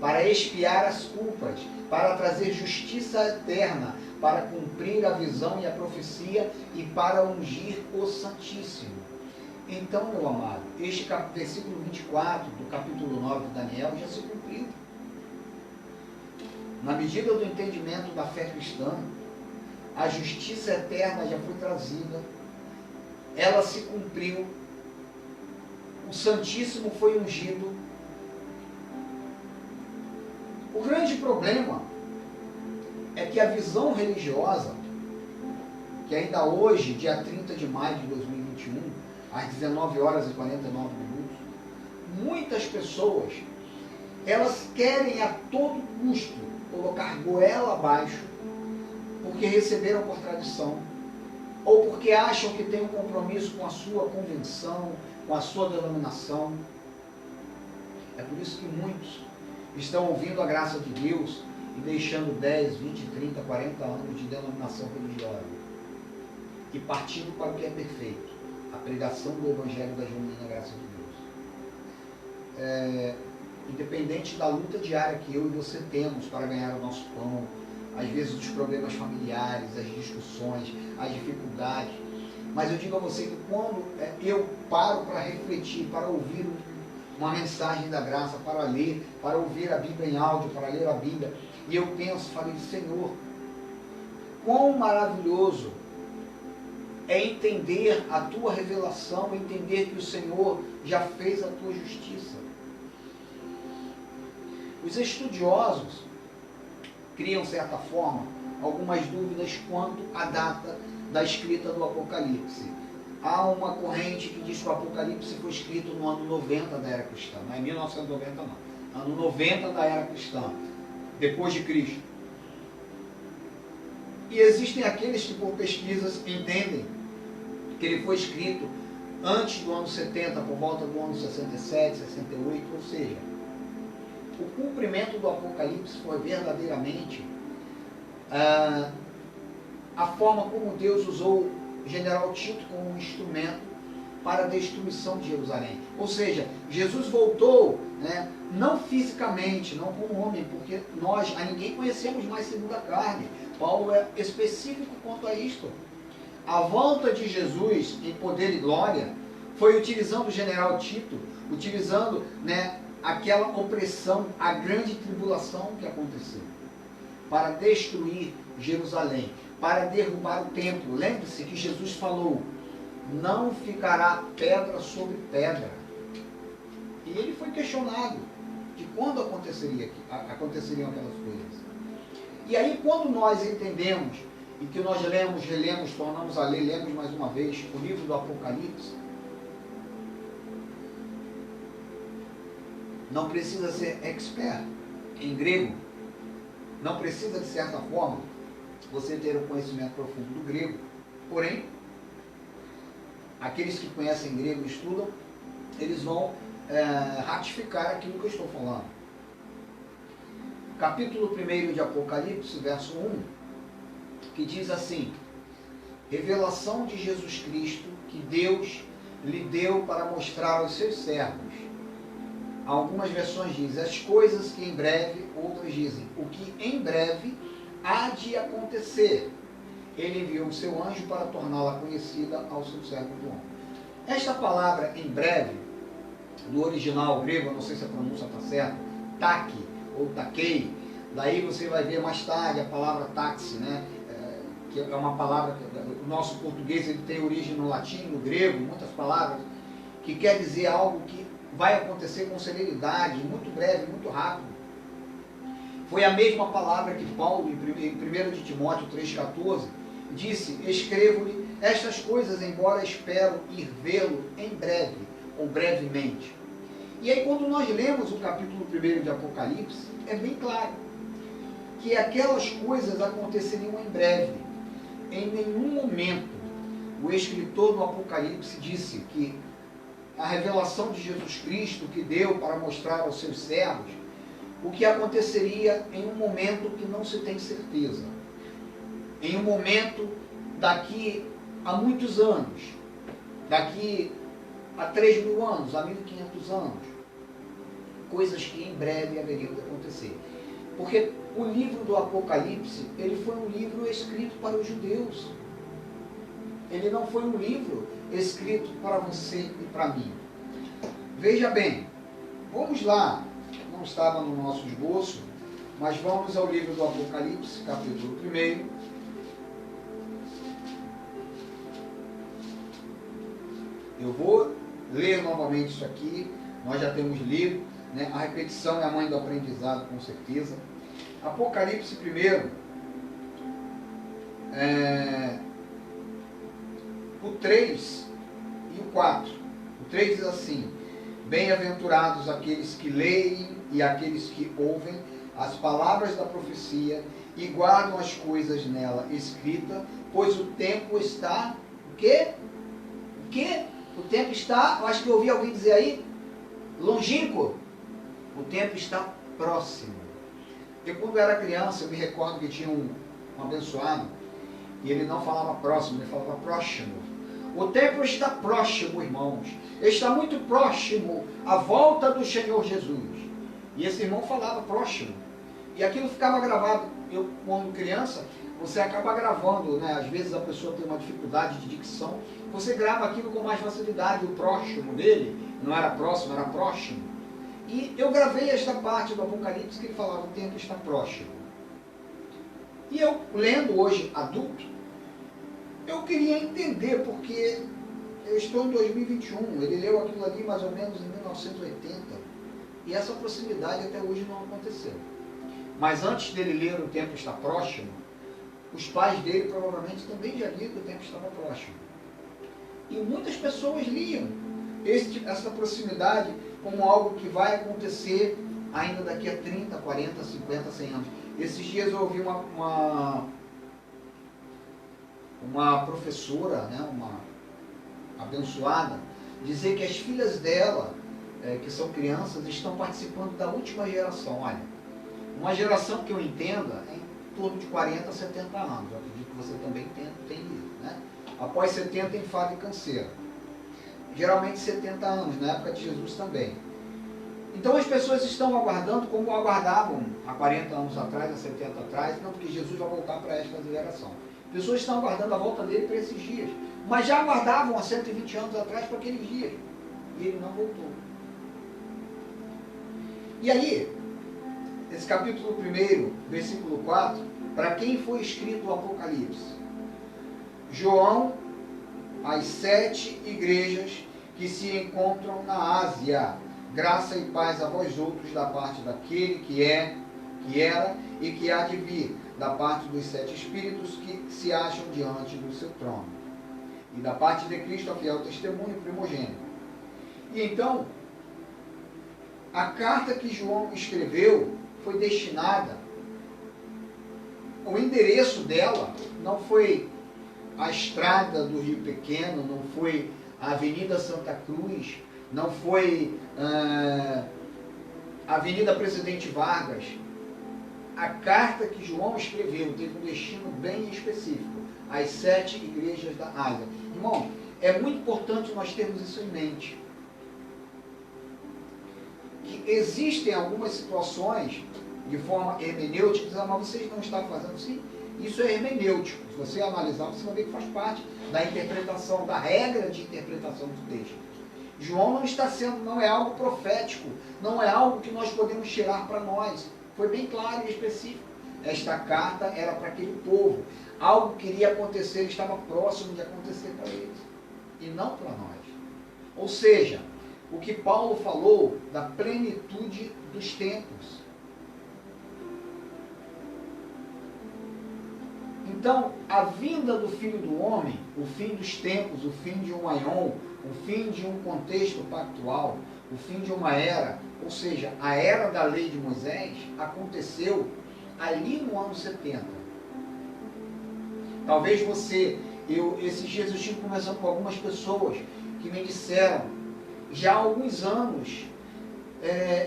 para expiar as culpas, para trazer justiça eterna, para cumprir a visão e a profecia e para ungir o Santíssimo. Então, meu amado, este versículo 24 do capítulo 9 de Daniel já se cumpriu. Na medida do entendimento da fé cristã, a justiça eterna já foi trazida, ela se cumpriu, o Santíssimo foi ungido. O grande problema é que a visão religiosa, que ainda hoje, dia 30 de maio de 2021, às 19 horas e 49 minutos, muitas pessoas, elas querem a todo custo colocar goela abaixo, porque receberam por tradição, ou porque acham que tem um compromisso com a sua convenção, com a sua denominação. É por isso que muitos estão ouvindo a graça de Deus e deixando 10, 20, 30, 40 anos de denominação religiosa e partindo para o que é perfeito, a pregação do Evangelho da genuína graça de Deus. Independente da luta diária que eu e você temos para ganhar o nosso pão, às vezes os problemas familiares, as discussões, as dificuldades, mas eu digo a você que quando eu paro para refletir, para ouvir uma mensagem da graça, para ler, para ouvir a Bíblia em áudio, para ler a Bíblia, e eu penso, falei, Senhor, quão maravilhoso é entender a tua revelação, entender que o Senhor já fez a tua justiça. Os estudiosos criam, de certa forma, algumas dúvidas quanto à data da escrita do Apocalipse. Há uma corrente que diz que o Apocalipse foi escrito no ano 90 da era cristã, não é 1990 não, ano 90 da era cristã, depois de Cristo. E existem aqueles que por pesquisas entendem que ele foi escrito antes do ano 70, por volta do ano 67, 68, ou seja, o cumprimento do Apocalipse foi verdadeiramente a forma como Deus usou o general Tito como um instrumento para a destruição de Jerusalém. Ou seja, Jesus voltou, né, não fisicamente, não como homem, porque nós a ninguém conhecemos mais segundo a carne. Paulo é específico quanto a isto. A volta de Jesus em poder e glória foi utilizando o general Tito, utilizando, né, aquela opressão, a grande tribulação que aconteceu, para destruir Jerusalém, para derrubar o templo. Lembre-se que Jesus falou, não ficará pedra sobre pedra. E ele foi questionado de quando aconteceriam aquelas coisas. E aí quando nós entendemos, e que nós lemos, relemos, tornamos a ler, lemos mais uma vez o livro do Apocalipse, não precisa ser expert em grego, não precisa de certa forma você ter um conhecimento profundo do grego, porém, aqueles que conhecem grego e estudam, eles vão ratificar aquilo que eu estou falando. Capítulo 1 de Apocalipse, verso 1, que diz assim, revelação de Jesus Cristo que Deus lhe deu para mostrar aos seus servos. Algumas versões dizem as coisas que em breve, outras dizem o que em breve há de acontecer. Ele enviou o seu anjo para torná-la conhecida ao seu servo João. Esta palavra em breve, no original grego, eu não sei se a pronúncia está certa, taki ou takei, daí você vai ver mais tarde a palavra taxi, né? Que é uma palavra, o nosso português ele tem origem no latim, no grego, muitas palavras, que quer dizer algo que vai acontecer com celeridade, muito breve, muito rápido. Foi a mesma palavra que Paulo, em 1 de Timóteo 3,14, disse, escrevo-lhe estas coisas, embora espero ir vê-lo em breve, ou brevemente. E aí quando nós lemos o capítulo 1 de Apocalipse, é bem claro que aquelas coisas aconteceriam em breve. Em nenhum momento o escritor do Apocalipse disse que a revelação de Jesus Cristo que deu para mostrar aos seus servos o que aconteceria em um momento que não se tem certeza. Em um momento daqui a muitos anos, daqui a 3.000 anos, a 1.500 anos, coisas que em breve haveriam de acontecer. Porque o livro do Apocalipse, ele foi um livro escrito para os judeus. Ele não foi um livro escrito para você e para mim. Veja bem, vamos lá, não estava no nosso esboço, mas vamos ao livro do Apocalipse, capítulo 1. Eu vou ler novamente isso aqui, nós já temos lido, né? A repetição é a mãe do aprendizado, com certeza. Apocalipse 1, o 3 e o 4. O 3 diz assim, bem-aventurados aqueles que leem e aqueles que ouvem as palavras da profecia e guardam as coisas nela escritas, pois o tempo está... O quê? O quê? O tempo está... Eu acho que eu ouvi alguém dizer aí, longínquo. O tempo está próximo. Eu, quando era criança, eu me recordo que tinha um abençoado, e ele não falava próximo, ele falava próximo. O tempo está próximo, irmãos. Está muito próximo a volta do Senhor Jesus. E esse irmão falava próximo. E aquilo ficava gravado. Eu, quando criança, você acaba gravando, né? Às vezes a pessoa tem uma dificuldade de dicção, você grava aquilo com mais facilidade. O próximo dele não era próximo, era próximo. E eu gravei esta parte do Apocalipse que ele falava, o tempo está próximo. E eu, lendo hoje adulto, eu queria entender, porque eu estou em 2021, ele leu aquilo ali mais ou menos em 1980, e essa proximidade até hoje não aconteceu. Mas antes dele ler o tempo está próximo, os pais dele provavelmente também já liam que o tempo estava próximo. E muitas pessoas liam essa proximidade como algo que vai acontecer ainda daqui a 30, 40, 50, 100 anos. Esses dias eu ouvi uma professora, né, uma abençoada, dizer que as filhas dela, que são crianças, estão participando da última geração. Olha, uma geração que eu entenda é em torno de 40, 70 anos. Eu acredito que você também tem isso, né? Após 70 em fase canseira. Geralmente 70 anos, na época de Jesus também. Então as pessoas estão aguardando como aguardavam há 40 anos atrás, há 70 atrás, não porque Jesus vai voltar para esta geração. Pessoas estão aguardando a volta dele para esses dias, mas já aguardavam há 120 anos atrás para aqueles dias, e ele não voltou. E aí, esse capítulo 1, versículo 4, para quem foi escrito o Apocalipse? João, as 7 igrejas que se encontram na Ásia, graça e paz a vós outros da parte daquele que é, que era e que há de vir, da parte dos 7 espíritos que se acham diante do seu trono, e da parte de Cristo, a fiel testemunho primogênito. E então, a carta que João escreveu foi destinada, o endereço dela não foi a estrada do Rio Pequeno, não foi a Avenida Santa Cruz, não foi a Avenida Presidente Vargas. A carta que João escreveu teve um destino bem específico, às 7 igrejas da Ásia. Irmão, é muito importante nós termos isso em mente. Que existem algumas situações de forma hermenêutica, mas vocês não estão fazendo assim. Isso é hermenêutico. Se você analisar, você vai ver que faz parte da interpretação, da regra de interpretação do texto. João não está sendo, não é algo profético, não é algo que nós podemos tirar para nós. Foi bem claro e específico. Esta carta era para aquele povo. Algo que iria acontecer, estava próximo de acontecer para eles. E não para nós. Ou seja, o que Paulo falou da plenitude dos tempos. Então, a vinda do Filho do Homem, o fim dos tempos, o fim de um aion, o fim de um contexto pactual, o fim de uma era, ou seja, a era da lei de Moisés, aconteceu ali no ano 70. Talvez esses dias eu estive conversando com algumas pessoas que me disseram, já há alguns anos,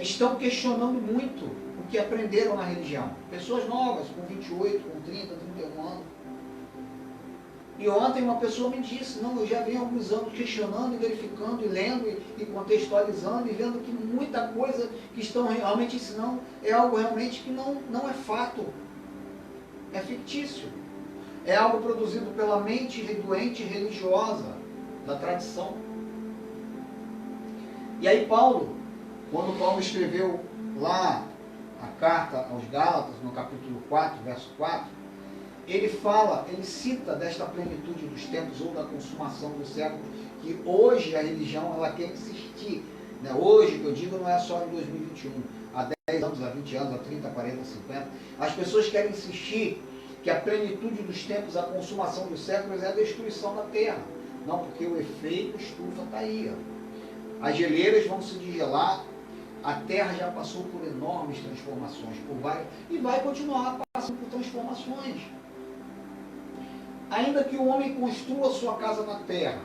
estão questionando muito o que aprenderam na religião. Pessoas novas, com 28, com 30, 31 anos. E ontem uma pessoa me disse, não, eu já venho há alguns anos questionando e verificando e lendo e contextualizando e vendo que muita coisa que estão realmente ensinando é algo realmente que não é fato, é fictício. É algo produzido pela mente doente religiosa da tradição. E aí quando Paulo escreveu lá a carta aos Gálatas, no capítulo 4, verso 4, ele cita desta plenitude dos tempos ou da consumação dos séculos, que hoje a religião ela quer insistir. Né? Hoje, que eu digo, não é só em 2021, há 10 anos, há 20 anos, há 30, 40, 50. As pessoas querem insistir que a plenitude dos tempos, a consumação dos séculos é a destruição da terra. Não, porque o efeito estufa está aí. Ó. As geleiras vão se desgelar, A Terra já passou por enormes transformações, e vai continuar passando por transformações. Ainda que o homem construa sua casa na Terra,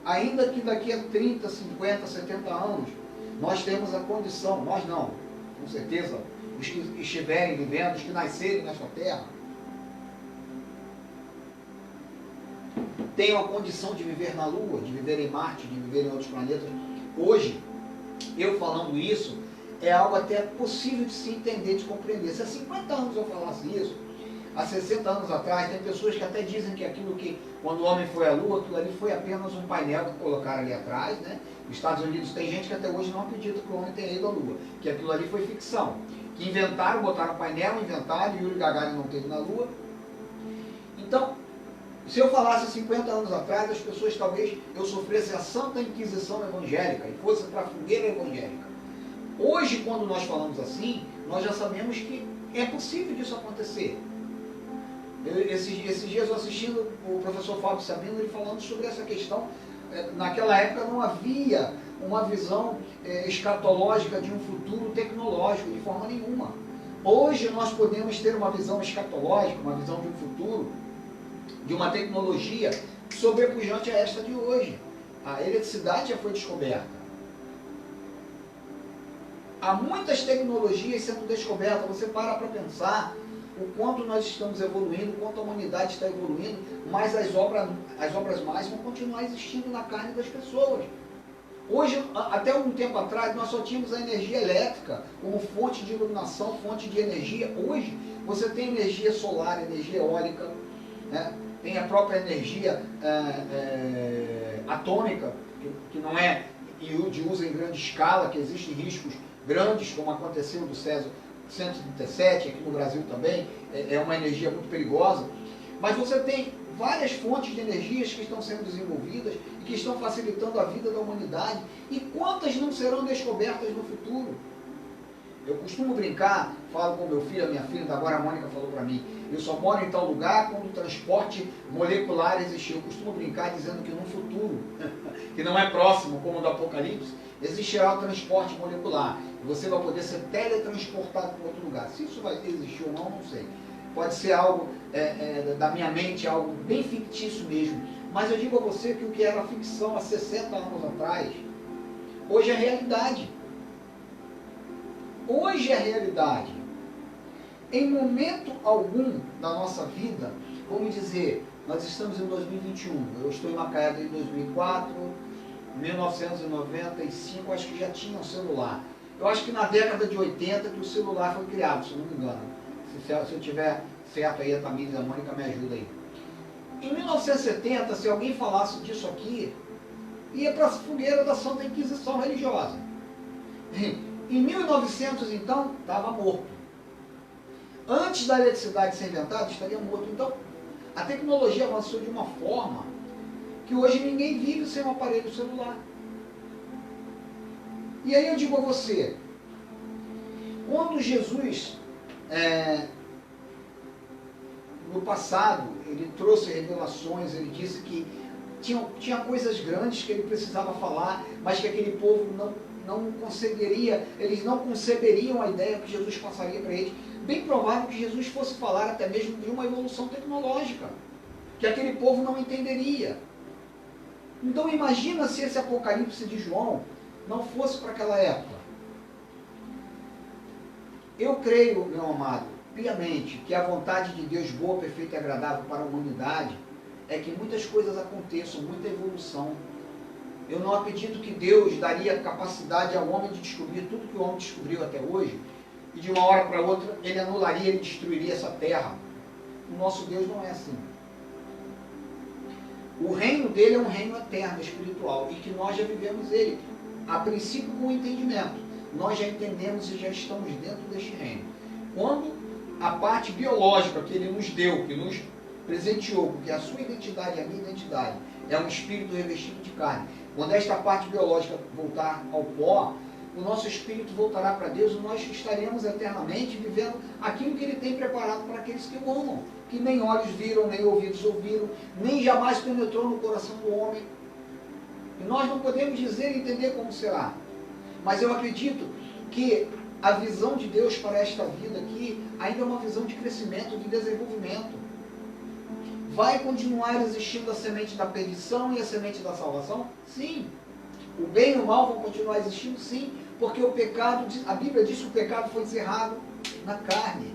ainda que daqui a 30, 50, 70 anos, nós temos a condição, nós não, com certeza, os que estiverem vivendo, os que nascerem nesta Terra, tenham a condição de viver na Lua, de viver em Marte, de viver em outros planetas. Hoje, eu falando isso, é algo até possível de se entender, de compreender. Se há 50 anos eu falasse isso, há 60 anos atrás, tem pessoas que até dizem que aquilo que, quando o homem foi à Lua, aquilo ali foi apenas um painel que colocaram ali atrás, né? Nos Estados Unidos tem gente que até hoje não acredita que o homem tenha ido à Lua, que aquilo ali foi ficção. Que inventaram, botaram painel, inventaram, e Yuri Gagarin não teve na Lua. Então, se eu falasse 50 anos atrás, as pessoas talvez eu sofresse a Santa Inquisição evangélica e fosse para a fogueira evangélica. Hoje, quando nós falamos assim, nós já sabemos que é possível disso acontecer. Esses dias eu assistindo o professor Fábio Sabino, ele falando sobre essa questão. Naquela época não havia uma visão escatológica de um futuro tecnológico, de forma nenhuma. Hoje nós podemos ter uma visão escatológica, uma visão de um futuro, de uma tecnologia sobrepujante a esta de hoje. A eletricidade já foi descoberta. Há muitas tecnologias sendo descobertas. Você para pensar o quanto nós estamos evoluindo, o quanto a humanidade está evoluindo, mas as obras mais vão continuar existindo na carne das pessoas. Hoje, até um tempo atrás, nós só tínhamos a energia elétrica como fonte de iluminação, fonte de energia. Hoje, você tem energia solar, energia eólica, né? Tem a própria energia atômica, que não é de uso em grande escala, que existem riscos grandes, como aconteceu do Césio 137, aqui no Brasil também, é uma energia muito perigosa. Mas você tem várias fontes de energias que estão sendo desenvolvidas e que estão facilitando a vida da humanidade. E quantas não serão descobertas no futuro? Eu costumo brincar, falo com meu filho, a minha filha, agora a Mônica falou para mim, eu só moro em tal lugar quando o transporte molecular existiu. Eu costumo brincar dizendo que no futuro, que não é próximo como o do Apocalipse, existirá o transporte molecular. E você vai poder ser teletransportado para outro lugar. Se isso vai existir ou não, não sei. Pode ser algo da minha mente, algo bem fictício mesmo. Mas eu digo a você que o que era ficção há 60 anos atrás, hoje é realidade. Hoje é realidade. Em momento algum da nossa vida, vamos dizer, nós estamos em 2021, eu estou em Macaé desde 2004, 1995, acho que já tinha um celular. Eu acho que na década de 80 que o celular foi criado, se não me engano. Se eu tiver certo aí, a Tamires e a Mônica me ajuda aí. Em 1970, se alguém falasse disso aqui, ia para a fogueira da Santa Inquisição religiosa. Em 1900, então, estava morto. Antes da eletricidade ser inventada, estaria morto. Então, a tecnologia avançou de uma forma que hoje ninguém vive sem um aparelho celular. E aí eu digo a você, quando Jesus, no passado, ele trouxe revelações, ele disse que tinha coisas grandes que ele precisava falar, mas que aquele povo não conseguiria, eles não conceberiam a ideia que Jesus passaria para eles. Bem provável que Jesus fosse falar até mesmo de uma evolução tecnológica, que aquele povo não entenderia. Então imagina se esse Apocalipse de João não fosse para aquela época. Eu creio, meu amado, piamente, que a vontade de Deus boa, perfeita e agradável para a humanidade é que muitas coisas aconteçam, muita evolução. Eu não acredito que Deus daria capacidade ao homem de descobrir tudo que o homem descobriu até hoje, e de uma hora para outra ele anularia, ele destruiria essa terra. O nosso Deus não é assim. O reino dele é um reino eterno, espiritual, e que nós já vivemos ele, a princípio com o entendimento. Nós já entendemos e já estamos dentro deste reino. Quando a parte biológica que ele nos deu, que nos presenteou, porque a sua identidade e a minha identidade é um espírito revestido de carne. Quando esta parte biológica voltar ao pó, o nosso espírito voltará para Deus e nós estaremos eternamente vivendo aquilo que ele tem preparado para aqueles que o amam, que nem olhos viram, nem ouvidos ouviram, nem jamais penetrou no coração do homem. E nós não podemos dizer e entender como será. Mas eu acredito que a visão de Deus para esta vida aqui ainda é uma visão de crescimento, de desenvolvimento. Vai continuar existindo a semente da perdição e a semente da salvação? Sim. O bem e o mal vão continuar existindo? Sim. Porque o pecado, a Bíblia diz que o pecado foi encerrado na carne.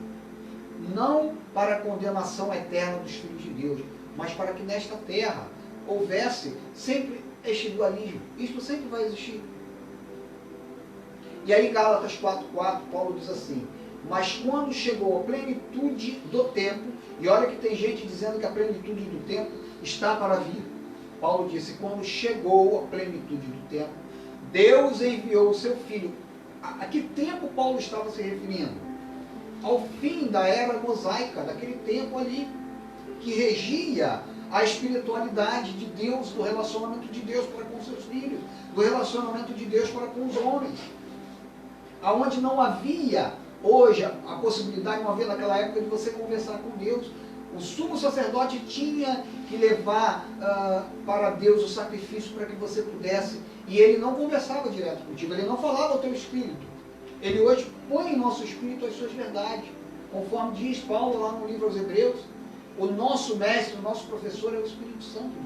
Não para a condenação eterna dos filhos de Deus, mas para que nesta terra houvesse sempre este dualismo. Isto sempre vai existir. E aí, Gálatas 4,4, Paulo diz assim: mas quando chegou a plenitude do tempo, e olha que tem gente dizendo que a plenitude do tempo está para vir. Paulo disse: quando chegou a plenitude do tempo, Deus enviou o seu Filho. A que tempo Paulo estava se referindo? Ao fim da era mosaica, daquele tempo ali, que regia a espiritualidade de Deus, do relacionamento de Deus para com seus filhos, do relacionamento de Deus para com os homens. Aonde não havia, hoje, a possibilidade, não havia naquela época, de você conversar com Deus. O sumo sacerdote tinha que levar para Deus o sacrifício para que você pudesse, e ele não conversava direto contigo, ele não falava ao teu espírito. Ele hoje põe em nosso espírito as suas verdades, conforme diz Paulo lá no livro aos Hebreus. O nosso mestre, o nosso professor é o Espírito Santo de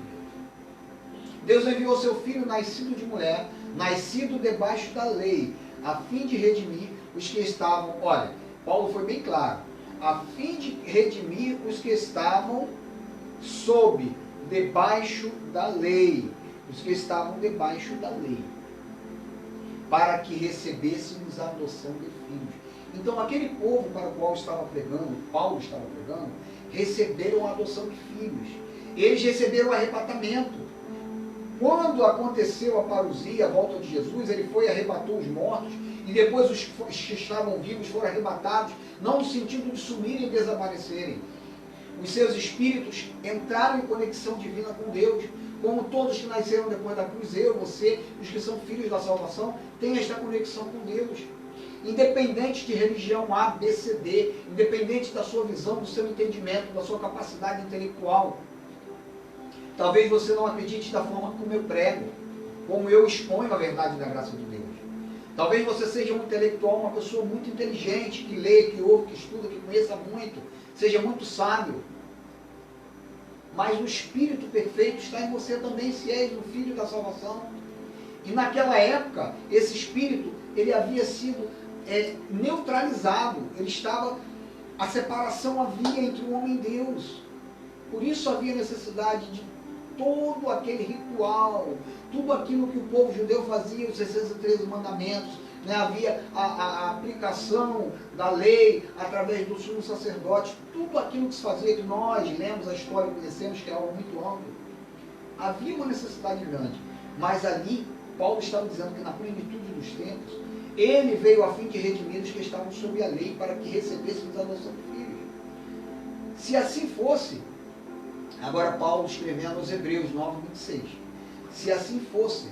Deus. Deus enviou seu Filho, nascido de mulher, nascido debaixo da lei, a fim de redimir os que estavam, olha, Paulo foi bem claro, a fim de redimir os que estavam debaixo da lei, os que estavam debaixo da lei, para que recebêssemos a adoção de filhos. Então, aquele povo para o qual estava pregando, Paulo estava pregando, receberam a adoção de filhos. Eles receberam o arrebatamento. Quando aconteceu a parousia, a volta de Jesus, ele foi e arrebatou os mortos, e depois os que estavam vivos foram arrebatados, não no sentido de sumirem e desaparecerem. Os seus espíritos entraram em conexão divina com Deus, como todos que nasceram depois da cruz, eu, você, os que são filhos da salvação, têm esta conexão com Deus. Independente de religião A, B, C, D, independente da sua visão, do seu entendimento, da sua capacidade intelectual. Talvez você não acredite da forma como eu prego, como eu exponho a verdade da graça de Deus. Talvez você seja um intelectual, uma pessoa muito inteligente, que lê, que ouve, que estuda, que conheça muito, seja muito sábio. Mas o Espírito perfeito está em você também, se és o Filho da salvação. E naquela época, esse Espírito, ele havia sido neutralizado. Ele estava, a separação havia entre o homem e Deus. Por isso havia necessidade de todo aquele ritual, tudo aquilo que o povo judeu fazia, os 613 mandamentos, né? Havia a aplicação da lei através do sumo sacerdote, tudo aquilo que se fazia, que nós lemos a história e conhecemos, que é algo muito amplo. Havia uma necessidade grande, mas ali Paulo estava dizendo que na plenitude dos tempos, ele veio a fim de redimir os que estavam sob a lei, para que recebêssemos a adoção de filhos. Se assim fosse, agora Paulo escrevendo aos Hebreus 9:26, se assim fosse,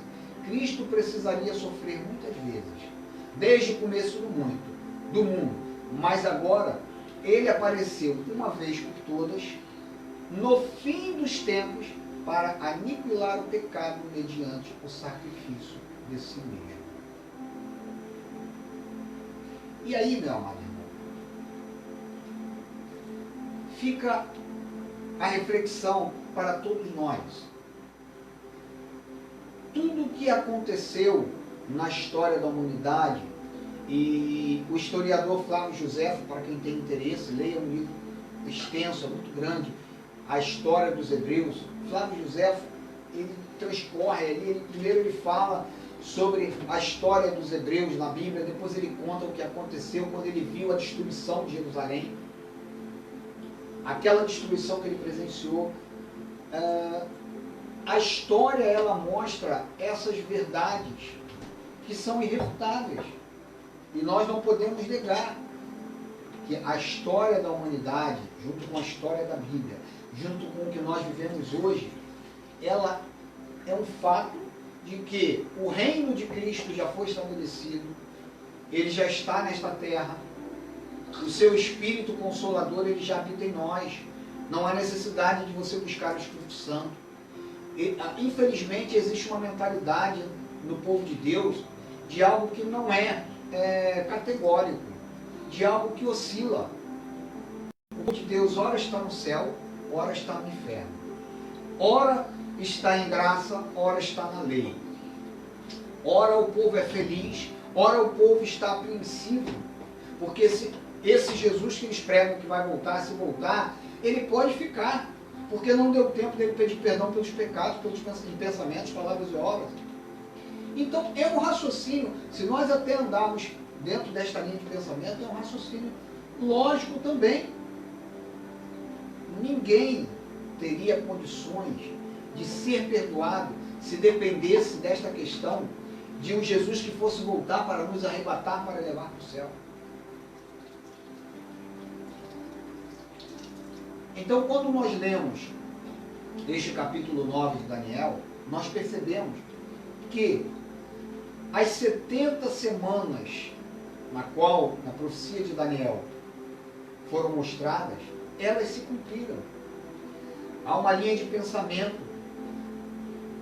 Cristo precisaria sofrer muitas vezes, desde o começo do mundo, mas agora ele apareceu uma vez por todas, no fim dos tempos, para aniquilar o pecado mediante o sacrifício de si mesmo. E aí, meu amado irmão, fica a reflexão para todos nós. Tudo o que aconteceu na história da humanidade, e o historiador Flávio Josefo, para quem tem interesse, leia um livro extenso, muito grande, A História dos Hebreus. Flávio Josefo, ele transcorre ali, primeiro ele fala sobre a história dos hebreus na Bíblia, depois ele conta o que aconteceu quando ele viu a destruição de Jerusalém, aquela destruição que ele presenciou. A história, ela mostra essas verdades que são irrefutáveis, e nós não podemos negar que a história da humanidade, junto com a história da Bíblia, junto com o que nós vivemos hoje, ela é um fato de que o reino de Cristo já foi estabelecido, ele já está nesta terra, o seu Espírito Consolador, ele já habita em nós, não há necessidade de você buscar o Espírito Santo. Infelizmente existe uma mentalidade no povo de Deus de algo que não é categórico, de algo que oscila. O povo de Deus ora está no céu, ora está no inferno. Ora está em graça, ora está na lei. Ora o povo é feliz, ora o povo está apreensivo. Porque esse Jesus que eles pregam que vai voltar, se voltar, ele pode ficar. Porque não deu tempo dele pedir perdão pelos pecados, pelos pensamentos, palavras e obras. Então é um raciocínio, se nós até andarmos dentro desta linha de pensamento, é um raciocínio lógico também. Ninguém teria condições de ser perdoado se dependesse desta questão de um Jesus que fosse voltar para nos arrebatar, para levar para o céu. Então, quando nós lemos este capítulo 9 de Daniel, nós percebemos que as 70 semanas na qual, na profecia de Daniel, foram mostradas, elas se cumpriram. Há uma linha de pensamento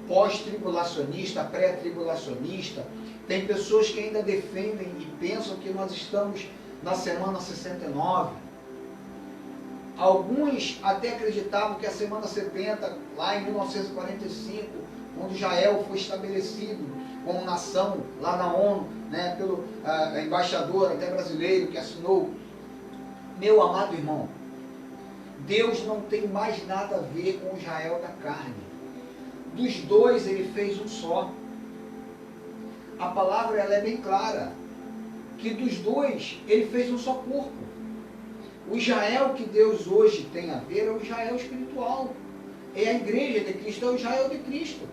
pós-tribulacionista, pré-tribulacionista. Tem pessoas que ainda defendem e pensam que nós estamos na semana 69. Alguns até acreditavam que a semana 70, lá em 1945, quando Israel foi estabelecido como nação, lá na ONU, né, pelo embaixador até brasileiro que assinou. Meu amado irmão, Deus não tem mais nada a ver com Israel da carne. Dos dois ele fez um só. A palavra ela é bem clara, que dos dois ele fez um só corpo. O Israel que Deus hoje tem a ver é o Israel espiritual. É a igreja de Cristo, é o Israel de Cristo.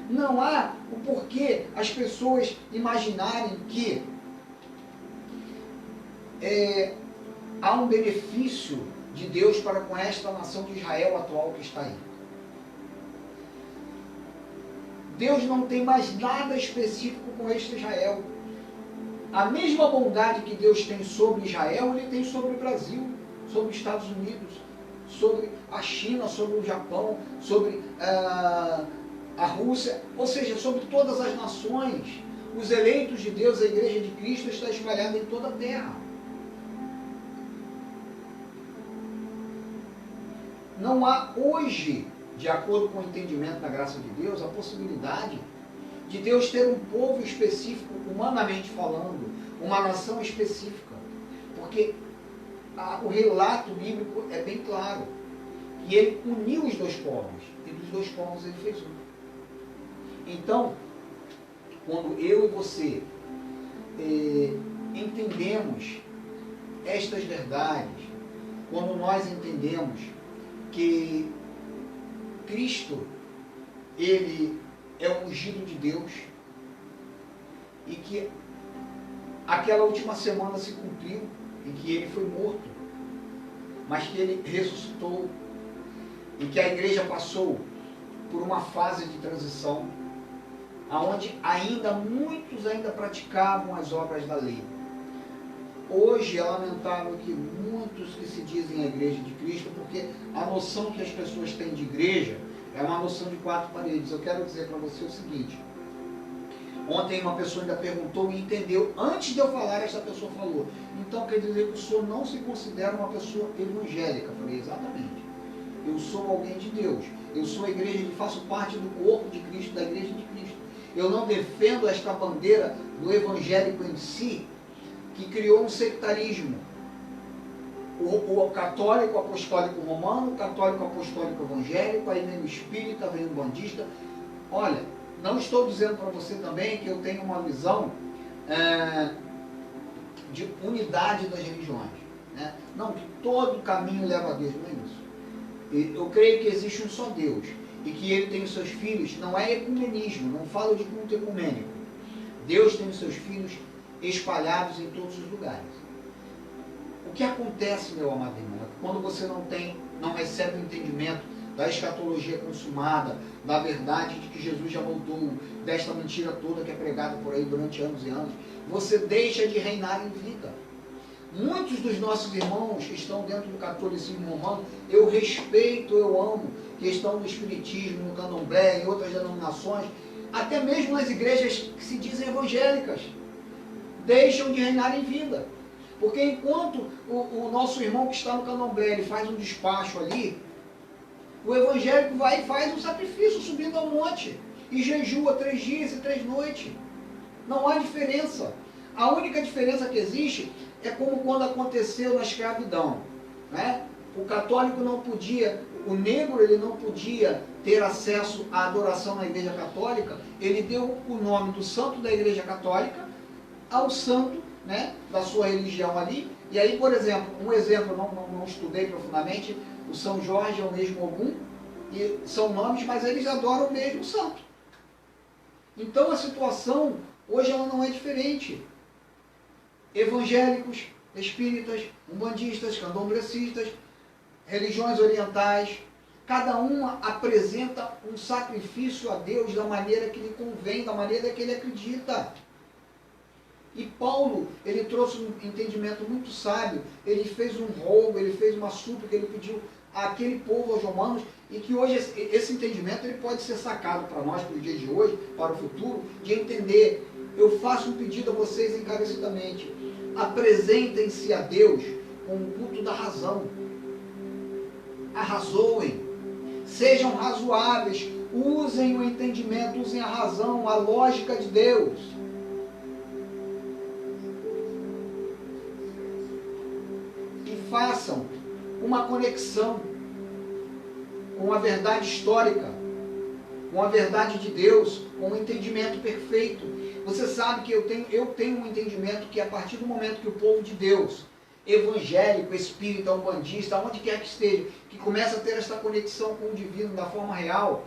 Não há o porquê as pessoas imaginarem que há um benefício de Deus para com esta nação de Israel atual que está aí. Deus não tem mais nada específico com este Israel. A mesma bondade que Deus tem sobre Israel, ele tem sobre o Brasil, sobre os Estados Unidos, sobre a China, sobre o Japão, sobre a Rússia, ou seja, sobre todas as nações. Os eleitos de Deus, a igreja de Cristo, está espalhada em toda a terra. Não há hoje, de acordo com o entendimento da graça de Deus, a possibilidade de Deus ter um povo específico, humanamente falando, uma nação específica. Porque o relato bíblico é bem claro. E ele uniu os dois povos. E dos dois povos ele fez um. Então, quando eu e você entendemos estas verdades, quando nós entendemos que Cristo, ele é o ungido de Deus, e que aquela última semana se cumpriu, em que ele foi morto, mas que ele ressuscitou, e que a igreja passou por uma fase de transição, onde muitos ainda praticavam as obras da lei. Hoje é lamentável que muitos que se dizem a igreja de Cristo, porque a noção que as pessoas têm de igreja é uma noção de quatro paredes. Eu quero dizer para você o seguinte: ontem uma pessoa ainda perguntou e entendeu, antes de eu falar, essa pessoa falou, então quer dizer que o senhor não se considera uma pessoa evangélica? Eu falei, exatamente. Eu sou alguém de Deus. Eu sou a igreja, faço parte do corpo de Cristo, da igreja de Cristo. Eu não defendo esta bandeira do evangélico em si, que criou um sectarismo. O católico apostólico romano, o católico apostólico evangélico, aí vem o espírita, vem o bandista. Olha, não estou dizendo para você também que eu tenho uma visão de unidade das religiões, né? Não, que todo caminho leva a Deus, não é isso. Eu creio que existe um só Deus, e que ele tem os seus filhos, não é ecumenismo, não falo de culto ecumênico. Deus tem os seus filhos espalhados em todos os lugares. O que acontece, meu amado irmão, é que quando você não recebe o entendimento da escatologia consumada, da verdade de que Jesus já voltou, desta mentira toda que é pregada por aí durante anos e anos, você deixa de reinar em vida. Muitos dos nossos irmãos que estão dentro do catolicismo romano, eu respeito, eu amo, que estão no espiritismo, no candomblé, em outras denominações, até mesmo nas igrejas que se dizem evangélicas. deixam de reinar em vida. Porque enquanto o nosso irmão que está no candomblé, ele faz um despacho ali, o evangélico vai e faz um sacrifício subindo ao monte e jejua 3 dias e 3 noites. Não há diferença. A única diferença que existe é como quando aconteceu na escravidão, né? O católico não podia, o negro ele não podia ter acesso à adoração na igreja católica. Ele deu o nome do santo da igreja católica ao santo, né, da sua religião ali. E aí, por exemplo, não estudei profundamente, o São Jorge é o mesmo Ogum, e são nomes, mas eles adoram o mesmo santo. Então a situação hoje ela não é diferente. Evangélicos, espíritas, umbandistas, candomblecistas, religiões orientais, cada uma apresenta um sacrifício a Deus da maneira que lhe convém, da maneira que ele acredita. E Paulo, ele trouxe um entendimento muito sábio, ele fez um rogo, ele fez uma súplica, ele pediu àquele povo, aos romanos, e que hoje esse entendimento ele pode ser sacado para nós, para o dia de hoje, para o futuro, de entender. Eu faço um pedido a vocês encarecidamente: apresentem-se a Deus com o culto da razão. Arrazoem, sejam razoáveis, usem o entendimento, usem a razão, a lógica de Deus. E façam uma conexão com a verdade histórica, com a verdade de Deus, com o entendimento perfeito. Você sabe que eu tenho um entendimento que a partir do momento que o povo de Deus, evangélico, espírita, umbandista, onde quer que esteja, que começa a ter essa conexão com o divino da forma real,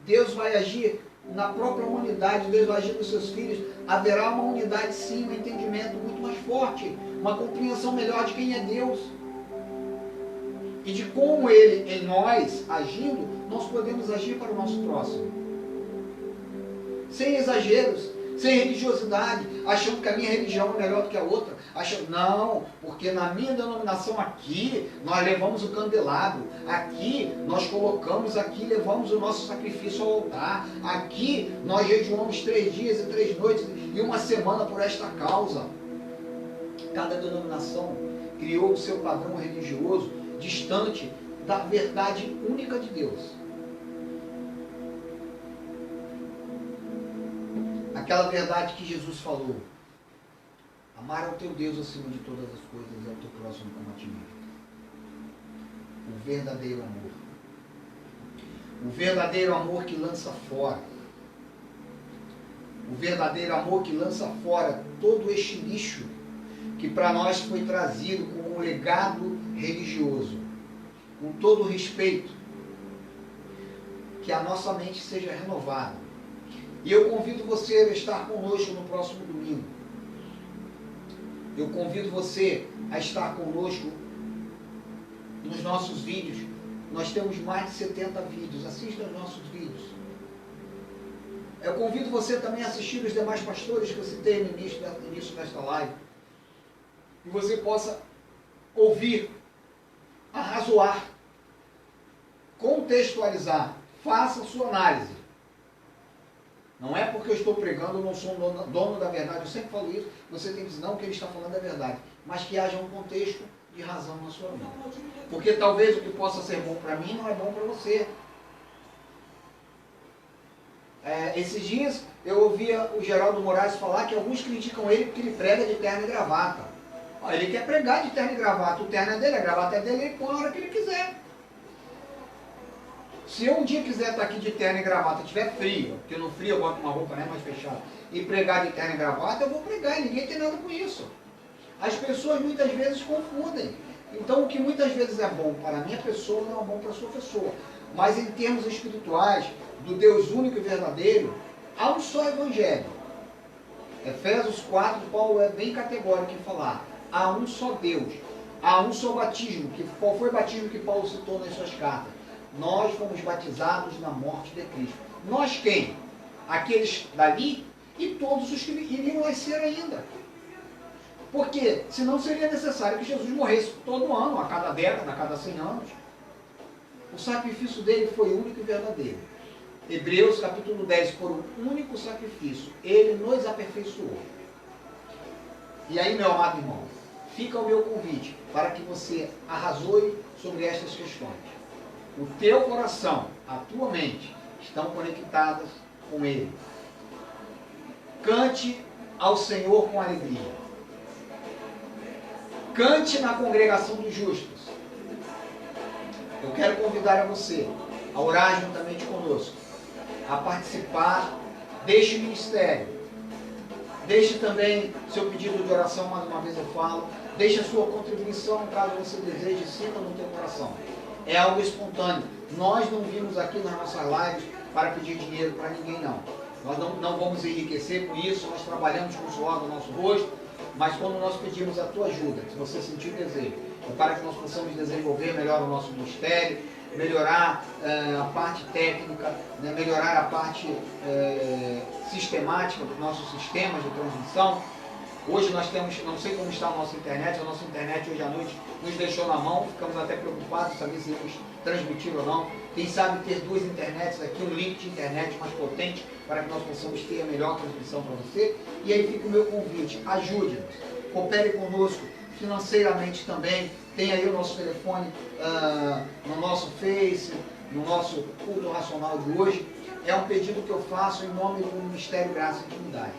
Deus vai agir na própria humanidade, Deus vai agir nos seus filhos, haverá uma unidade sim, um entendimento muito mais forte, uma compreensão melhor de quem é Deus. E de como Ele, em nós, agindo, nós podemos agir para o nosso próximo. Sem exageros, sem religiosidade, achando que a minha religião é melhor do que a outra. Achando, não, porque na minha denominação aqui, nós levamos o candelabro. Aqui, nós colocamos, aqui levamos o nosso sacrifício ao altar. Aqui, nós jejuamos 3 dias e 3 noites e 1 semana por esta causa. Cada denominação criou o seu padrão religioso distante da verdade única de Deus. Aquela verdade que Jesus falou: amar ao teu Deus acima de todas as coisas e ao teu próximo como a ti mesmo. O verdadeiro amor. O verdadeiro amor que lança fora. O verdadeiro amor que lança fora todo este lixo que para nós foi trazido como um legado religioso. Com todo o respeito. Que a nossa mente seja renovada. E eu convido você a estar conosco no próximo domingo. Eu convido você a estar conosco nos nossos vídeos. Nós temos mais de 70 vídeos. Assista os nossos vídeos. Eu convido você também a assistir os demais pastores que eu citei no início desta live. E você possa ouvir, arrazoar, contextualizar. Faça a sua análise. Não é porque eu estou pregando, eu não sou um dono da verdade. Eu sempre falo isso. Você tem que dizer, não, que ele está falando é verdade. Mas que haja um contexto de razão na sua vida. Porque talvez o que possa ser bom para mim não é bom para você. Esses dias eu ouvia o Geraldo Moraes falar que alguns criticam ele porque ele prega de terno e gravata. Ele quer pregar de terno e gravata. O terno é dele, a gravata é dele, ele põe a hora que ele quiser. Se eu um dia quiser estar aqui de terno e gravata, tiver frio, porque no frio eu boto uma roupa mais fechada, e pregar de terno e gravata, eu vou pregar, e ninguém tem nada com isso. As pessoas muitas vezes confundem. Então o que muitas vezes é bom para a minha pessoa não é bom para a sua pessoa. Mas em termos espirituais, do Deus único e verdadeiro, há um só evangelho. Efésios 4, Paulo é bem categórico em falar. Há um só Deus. Há um só batismo. Qual foi o batismo que Paulo citou nas suas cartas? Nós fomos batizados na morte de Cristo. Nós quem? Aqueles dali e todos os que iriam nascer ainda. Porque senão seria necessário que Jesus morresse todo ano, a cada década, a cada 100 anos. O sacrifício dele foi único e verdadeiro. Hebreus capítulo 10, por um único sacrifício, ele nos aperfeiçoou. E aí, meu amado irmão, fica o meu convite para que você arrazoe sobre estas questões. O teu coração, a tua mente, estão conectadas com Ele. Cante ao Senhor com alegria. Cante na congregação dos justos. Eu quero convidar a você a orar juntamente conosco, a participar deste ministério. Deixe também seu pedido de oração, mais uma vez eu falo. Deixe a sua contribuição, caso você deseje, sinta no teu coração. É algo espontâneo. Nós não vimos aqui nas nossas lives para pedir dinheiro para ninguém, não. Nós não vamos enriquecer com isso, nós trabalhamos com o suor do nosso rosto, mas quando nós pedimos a tua ajuda, se você sentir o desejo, é para que nós possamos desenvolver melhor o nosso ministério, melhorar a parte técnica, né, melhorar a parte sistemática dos nossos sistemas de transmissão. Hoje nós temos, não sei como está a nossa internet hoje à noite nos deixou na mão, ficamos até preocupados, saber se íamos transmitir ou não. Quem sabe ter duas internets aqui, um link de internet mais potente, para que nós possamos ter a melhor transmissão para você. E aí fica o meu convite, ajude-nos, coopere conosco financeiramente também. Tem aí o nosso telefone no nosso Face, no nosso culto racional de hoje. É um pedido que eu faço em nome do Ministério Graça e Intimidade.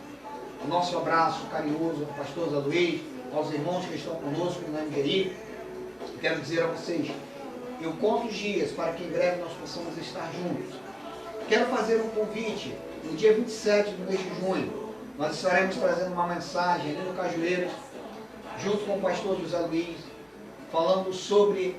O nosso abraço carinhoso ao pastor Zé Luiz, aos irmãos que estão conosco na MGI. Quero dizer a vocês, eu conto os dias para que em breve nós possamos estar juntos. Quero fazer um convite, no dia 27 do mês de junho, nós estaremos trazendo uma mensagem ali no Cajueiras, junto com o pastor José Luiz, falando sobre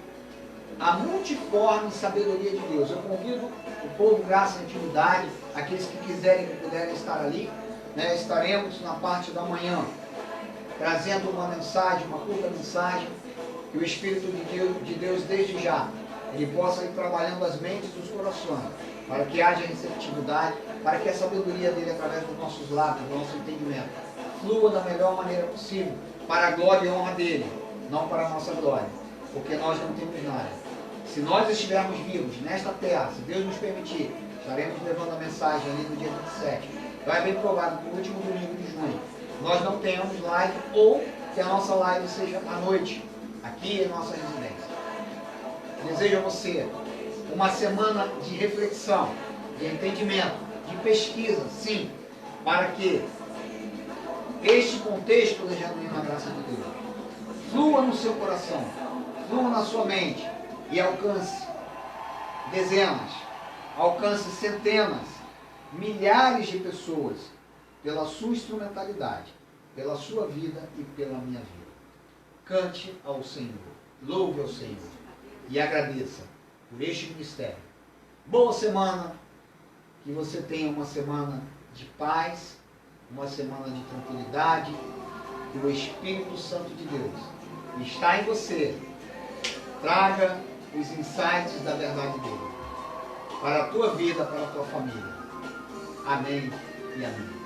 a multiforme sabedoria de Deus. Eu convido o povo Graça e Intimidade, aqueles que quiserem e puderem estar ali, né, estaremos na parte da manhã, trazendo uma mensagem, uma curta mensagem, que o Espírito de Deus desde já, ele possa ir trabalhando as mentes e os corações, para que haja receptividade, para que a sabedoria dele, através dos nossos lábios, do nosso entendimento, flua da melhor maneira possível, para a glória e honra dele, não para a nossa glória, porque nós não temos nada. Se nós estivermos vivos nesta terra, se Deus nos permitir, estaremos levando a mensagem ali no dia 27. Então é bem provável que no último domingo de junho nós não tenhamos live, ou que a nossa live seja à noite, aqui em nossa residência. Desejo a você uma semana de reflexão, de entendimento, de pesquisa, sim, para que este contexto da genuína graça de Deus flua no seu coração, flua na sua mente e alcance dezenas, alcance centenas, milhares de pessoas pela sua instrumentalidade, pela sua vida e pela minha vida. Cante ao Senhor, louve ao Senhor e agradeça por este ministério. Boa semana, que você tenha uma semana de paz, uma semana de tranquilidade, que o Espírito Santo de Deus está em você, traga os insights da verdade dele, para a tua vida, para a tua família. Amém e amém.